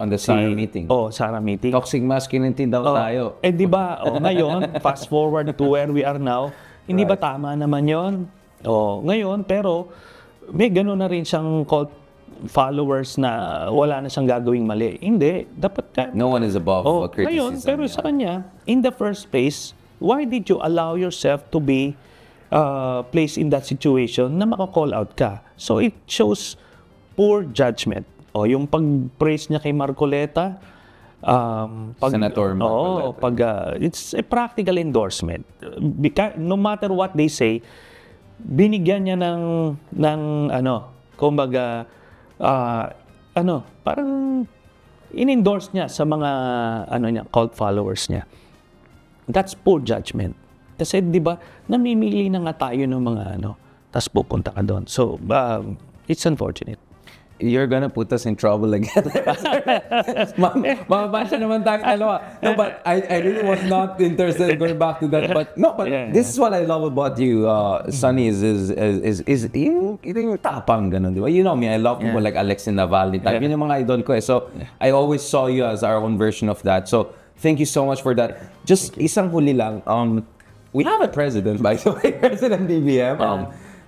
On the Sara meeting. Sara meeting. Toxic masculinity daw tayo. Di ba, ngayon, fast forward to where we are now, hindi ba tama naman yon? Ngayon, pero may gano'n na rin siyang cult followers na wala na siyang gagawing mali. Hindi. Dapat no one is above criticism. Ngayon, pero sa kanya, in the first place, why did you allow yourself to be placed in that situation na maka-call out ka? So it shows poor judgment. Yung pag-praise niya kay Marcoleta, Senator Marcoleta. It's a practical endorsement. No matter what they say, binigyan niya ng kumbaga, parang in-endorse niya sa mga cult followers niya. That's poor judgment. Kasi 'di ba, namimili na nga tayo ng mga tas pupunta ka doon. So, it's unfortunate. You're gonna put us in trouble again. Mababasa naman tayo dalawa. No, but I really was not interested in going back to that. But this is what I love about you, Sonny, is yung tapang ganun, di ba? You know me, I love people like Alexei Navalny type. Yun yung mga idol ko eh. So, I always saw you as our own version of that. So, thank you so much for that. Just isang huli lang. We have a president, by the way, President BBM.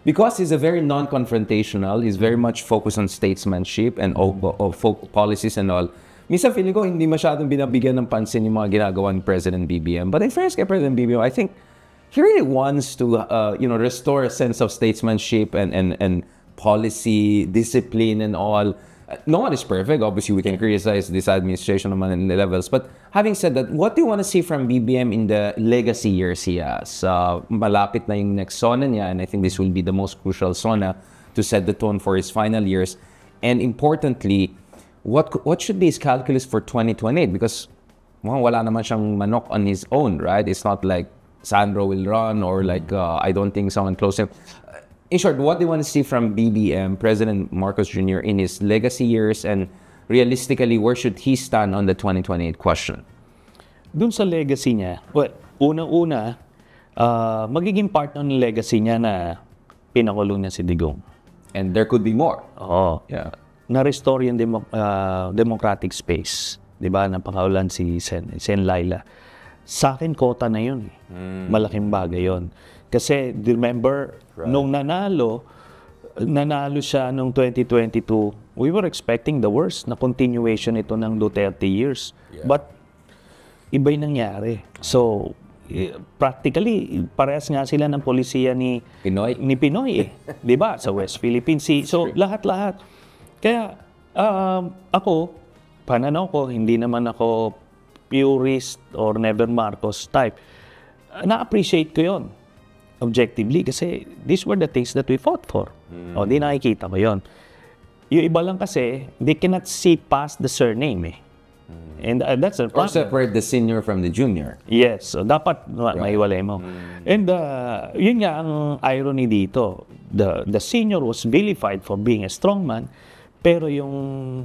Because he's a very non-confrontational, he's very much focused on statesmanship and policies and all. Minsan feeling ko hindi masyadong binabigyan ng pansin yung mga ginagawa ni President BBM. But in fairness kay President BBM, I think he really wants to restore a sense of statesmanship and policy, discipline and all. No one is perfect. Obviously, we can criticize this administration naman in the levels. But having said that, what do you want to see from BBM in the legacy years he has? Malapit na yung next SONA niya, and I think this will be the most crucial SONA to set the tone for his final years. And importantly, what should be his calculus for 2028? Because wala naman siyang manok on his own, right? It's not like Sandro will run or like I don't think someone close him. In short, what do you want to see from BBM, President Marcos Jr. in his legacy years, and realistically, where should he stand on the 2028 question? Dun sa legacy niya, unang-una, magiging part ng legacy niya na pinakulong niya si Digong. And there could be more. Oo. Yeah. Na-restore yung democratic space. Diba? Napakaulan si Sen Laila. Sa akin, kota na yun. Malaking bagay yun. Kasi, remember, nung nanalo siya nung 2022, we were expecting the worst na continuation ito ng Duterte years. Yeah. But, iba'y nangyari. So, practically, parehas nga sila ng polisiya ni Pinoy eh. Diba? Sa West Philippine Sea. So, lahat-lahat. Kaya, ako, pananaw ko, hindi naman ako purist or never Marcos type. Na-appreciate ko yun. Objectively, kasi these were the things that we fought for. O, di nakikita ko yun. Yung iba lang kasi, they cannot see past the surname eh. And that's a problem. Or separate the senior from the junior. Yes. So, dapat maiwalay mo. And yun nga ang irony dito. The senior was vilified for being a strongman, pero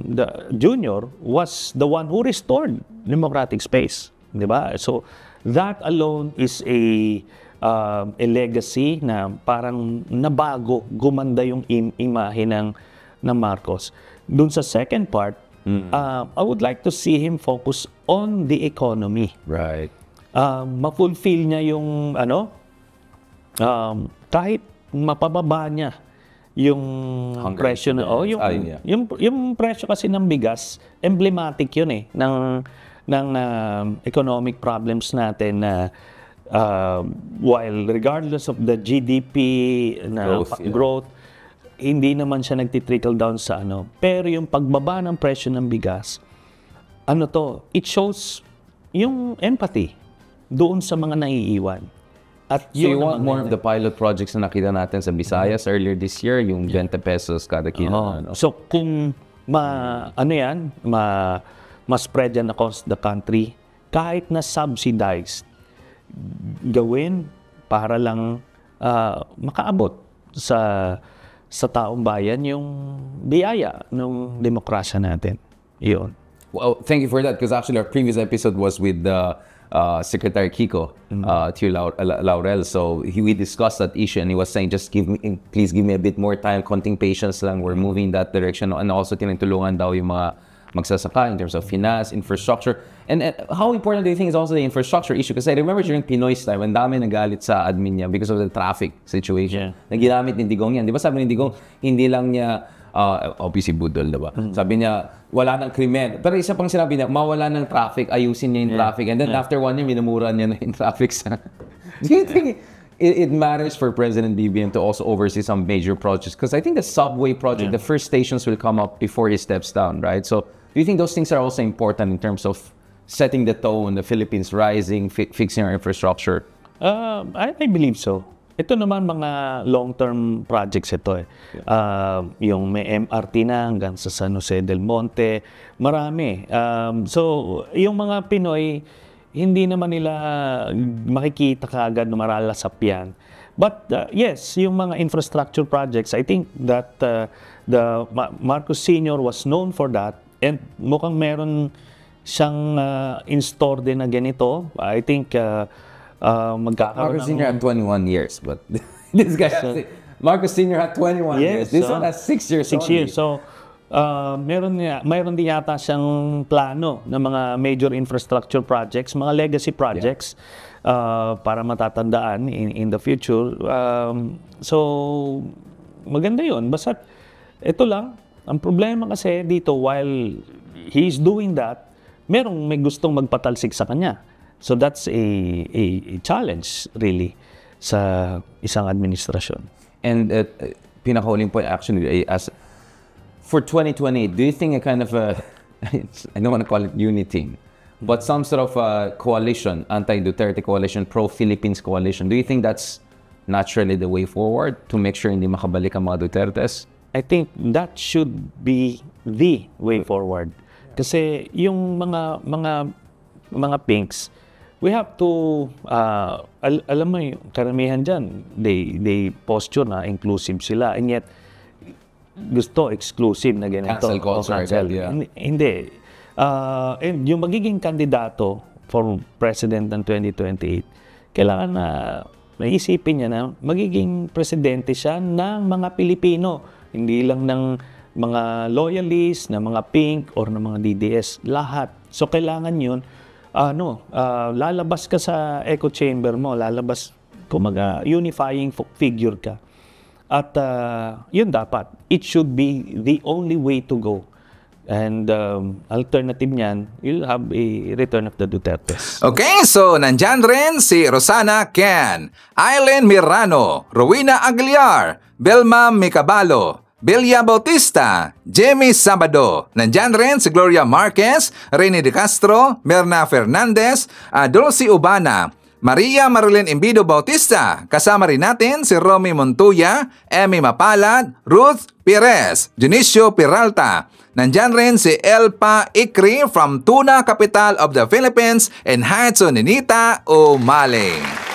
the junior was the one who restored democratic space. Diba? So, that alone is a legacy na parang nabago, gumanda yung imahe ng Marcos. Dun sa second part, I would like to see him focus on the economy. Right. Ma-fulfill niya yung kahit mapababa niya yung presyo na yung presyo kasi ng bigas, emblematic yun eh ng economic problems natin na while regardless of the GDP na growth, hindi naman siya nagtitrickle down sa pero yung pagbaba ng presyo ng bigas, it shows yung empathy doon sa mga naiiwan. At so you want more of the pilot projects na nakita natin sa Visayas earlier this year, yung 20 pesos kada kilo. So kung ma-spread yan across the country, kahit na subsidized, gawin para lang makaabot sa taong bayan yung biyaya ng demokrasya natin. Iyon. Well, thank you for that, because actually our previous episode was with Secretary Kiko Tio Laurel. So we discussed that issue, and he was saying, please give me a bit more time, konting patience lang, we're moving in that direction. And also tinutulungan daw yung mga magsasaka in terms of finance, infrastructure. And how important do you think is also the infrastructure issue? Kasi I remember during Pinoy's time, ang dami nagalit sa admin niya because of the traffic situation. Na ginamit ni Digong yan. Di ba sabi ni Digong, hindi lang niya, obviously budol, diba? Sabi niya, wala ng krimen. Pero isa pang sinabi niya, mawala ng traffic, ayusin niya yung traffic. And then after 1 year, minumura niya na yung traffic. Do you think it matters for President BBM to also oversee some major projects? Because I think the subway project, the first stations will come up before he steps down, right? So do you think those things are also important in terms of setting the tone, the Philippines rising, fixing our infrastructure? I believe so. Ito naman mga long-term projects ito eh. Yung may MRT na hanggang sa San Jose del Monte, marami. So, yung mga Pinoy, hindi naman nila makikita kaagad na maralasap yan. But yes, yung mga infrastructure projects, I think that the Marcos Sr. was known for that, and mukhang meron siyang in-store din na ganito. I think magkakaroon Marcos Sr. had 21 years, but this guy, Marcos Sr. had 21 years. This one has 6 years. 6 years. So, meron din yata siyang plano ng mga major infrastructure projects, mga legacy projects, para matatandaan in the future. So, maganda yun. Basta, ito lang, ang problema kasi dito, while he's doing that, may gustong magpatalsik sa kanya. So that's a challenge really sa isang administrasyon. And pinakahuling point actually, as for 2028, do you think a kind of I don't want to call it unity, but some sort of coalition, anti-Duterte coalition, pro-Philippines coalition, do you think that's naturally the way forward to make sure hindi makabalik ang mga Dutertes? I think that should be the way forward. Kasi yung mga pinks, we have to, alam mo yung karamihan dyan, they posture na inclusive sila, and yet gusto exclusive na ganito. Cancel culture. Hindi. And yung magiging kandidato for president ng 2028, kailangan na naisipin niya na magiging presidente siya ng mga Pilipino, hindi lang ng mga loyalists, ng mga pink, or ng mga DDS, lahat. So kailangan yun, lalabas ka sa echo chamber mo, lalabas, kumaga, unifying figure ka. At yun dapat. It should be the only way to go. And alternative niyan, you'll have a return of the Dutertes. Okay, so nandyan rin si Rosana Ken, Aileen Mirano, Rowena Aguilar, Belma Micabalo, Belia Bautista, Jimmy Sabado. Nandyan rin si Gloria Marquez, Rene De Castro, Merna Fernandez, Dulcie Ubana, Maria Marilyn Imbido Bautista. Kasama rin natin si Romy Montuya, Emmy Mapalad, Ruth Perez, Junicio Peralta. Nandyan rin si Elpa Ikri from Tuna, capital of the Philippines, and Haitso Ninita Umaling.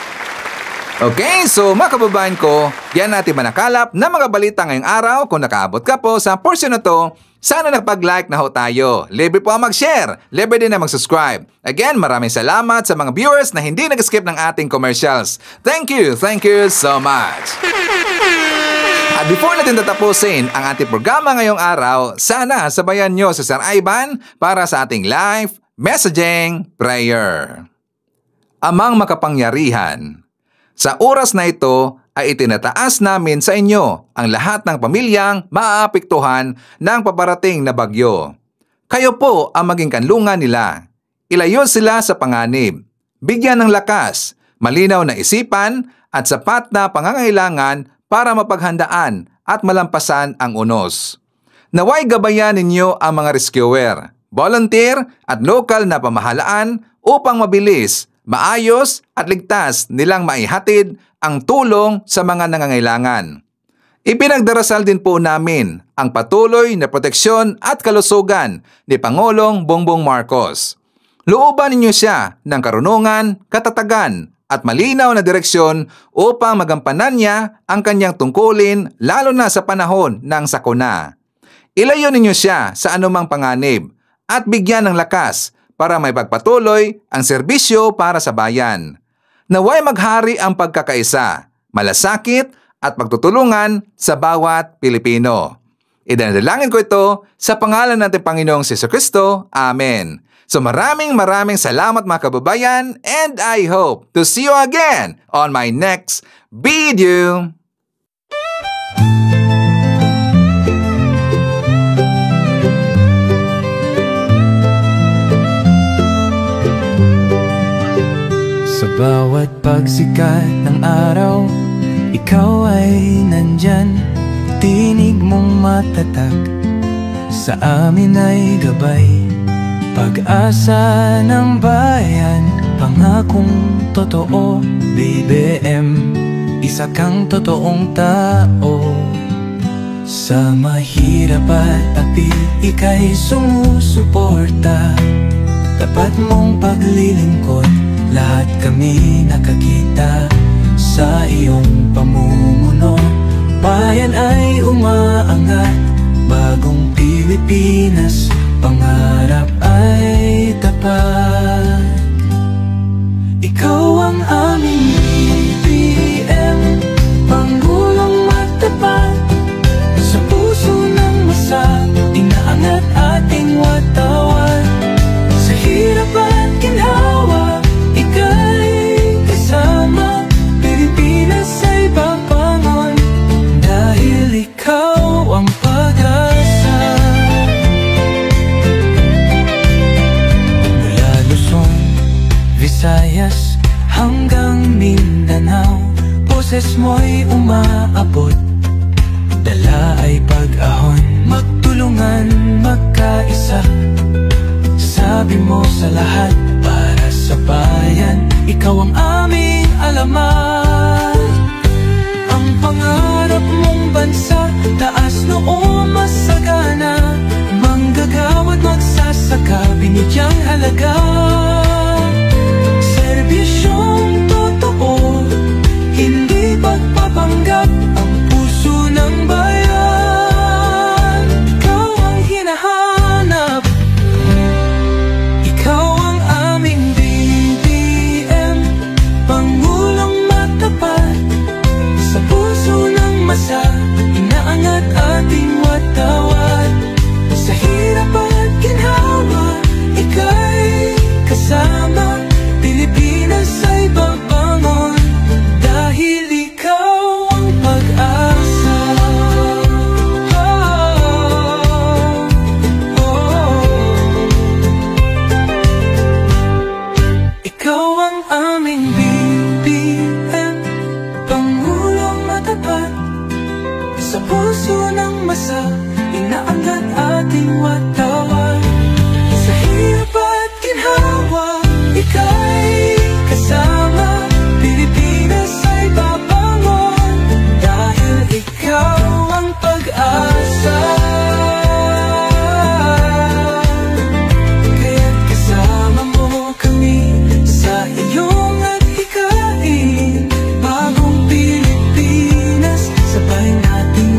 Okay, so mga kababayan ko, yan natin manakalap na mga balita ngayong araw. Kung nakaabot ka po sa portion na to, sana nagpag-like na ho tayo. Libre po ang mag-share, libre din na mag-subscribe. Again, maraming salamat sa mga viewers na hindi nag-skip ng ating commercials. Thank you so much. At before natin tatapusin ang ating programa ngayong araw, sana sabayan nyo si Sir Ivan para sa ating live messaging prayer. Amang makapangyarihan, sa oras na ito ay itinataas namin sa inyo ang lahat ng pamilyang maaapektuhan ng paparating na bagyo. Kayo po ang maging kanlungan nila. Ilayo sila sa panganib. Bigyan ng lakas, malinaw na isipan at sapat na pangangailangan para mapaghandaan at malampasan ang unos. Naway gabayan ninyo ang mga rescuer, volunteer at lokal na pamahalaan upang mabilis, maayos at ligtas nilang maihatid ang tulong sa mga nangangailangan. Ipinagdarasal din po namin ang patuloy na proteksyon at kalusugan ni Pangulong Bongbong Marcos. Looban ninyo siya ng karunungan, katatagan at malinaw na direksyon upang magampanan niya ang kanyang tungkulin lalo na sa panahon ng sakuna. Ilayo ninyo siya sa anumang panganib at bigyan ng lakas para may pagpatuloy ang serbisyo para sa bayan. Naway maghari ang pagkakaisa, malasakit at pagtutulungan sa bawat Pilipino. Idinadalangin ko ito sa pangalan natin Panginoong Jesucristo. Amen. So maraming salamat mga kababayan, and I hope to see you again on my next video. Sa bawat pagsikat ng araw, ikaw ay nandyan. Tinig mong matatag, sa amin ay gabay. Pag-asa ng bayan, pangakong totoo. BBM, isa kang totoong tao. Sa mahirap at api, ika'y sumusuporta. Tapat mong paglilingkod, lahat kami nakakita. Sa iyong pamumuno, bayan ay umaangat. Bagong Pilipinas, pangarap ay tapat. Ikaw ang aming BBM, Pangulong matapat. Sa puso ng masa, inaangat ating watawat. Sa hirap at ginhawa, ika'y kasama. Pilipinas ay babangon, dahil ikaw ang pag-asa. Mula Luzon, Visayas hanggang Mindanao, boses mo'y umaabot. Dala ay pag-ahon, magtulungan, magkaisa. Sabi mo sa lahat, para sa bayan, ikaw ang aming alamat. Ang pangarap mong bansa, taas noo masagana. Manggagawa't magsasaka, binigyang halaga. Serbisyong totoo, hindi pagpapanggap. Ang puso ng bayan, ikaw ang hinahanap. Ikaw ang aming BBM, Pangulong matapat. Sa puso ng masa, inaangat ating watawat. Sa hirap at ginhawa, ika'y kasama. Pilipinas ay babangon, dahil ikaw ang pag-asa. Ikaw ang aming BBM, Pangulong matapat. Sa puso ng masa, inaangat ating watawat. Sa hirap at ginhawa, ika'y kasama. Pilipinas ay babangon, dahil ikaw ang pag-asa. Kaya't kasama mo kami sa iyong adhikain. Bagong Pilipinas, sabay nating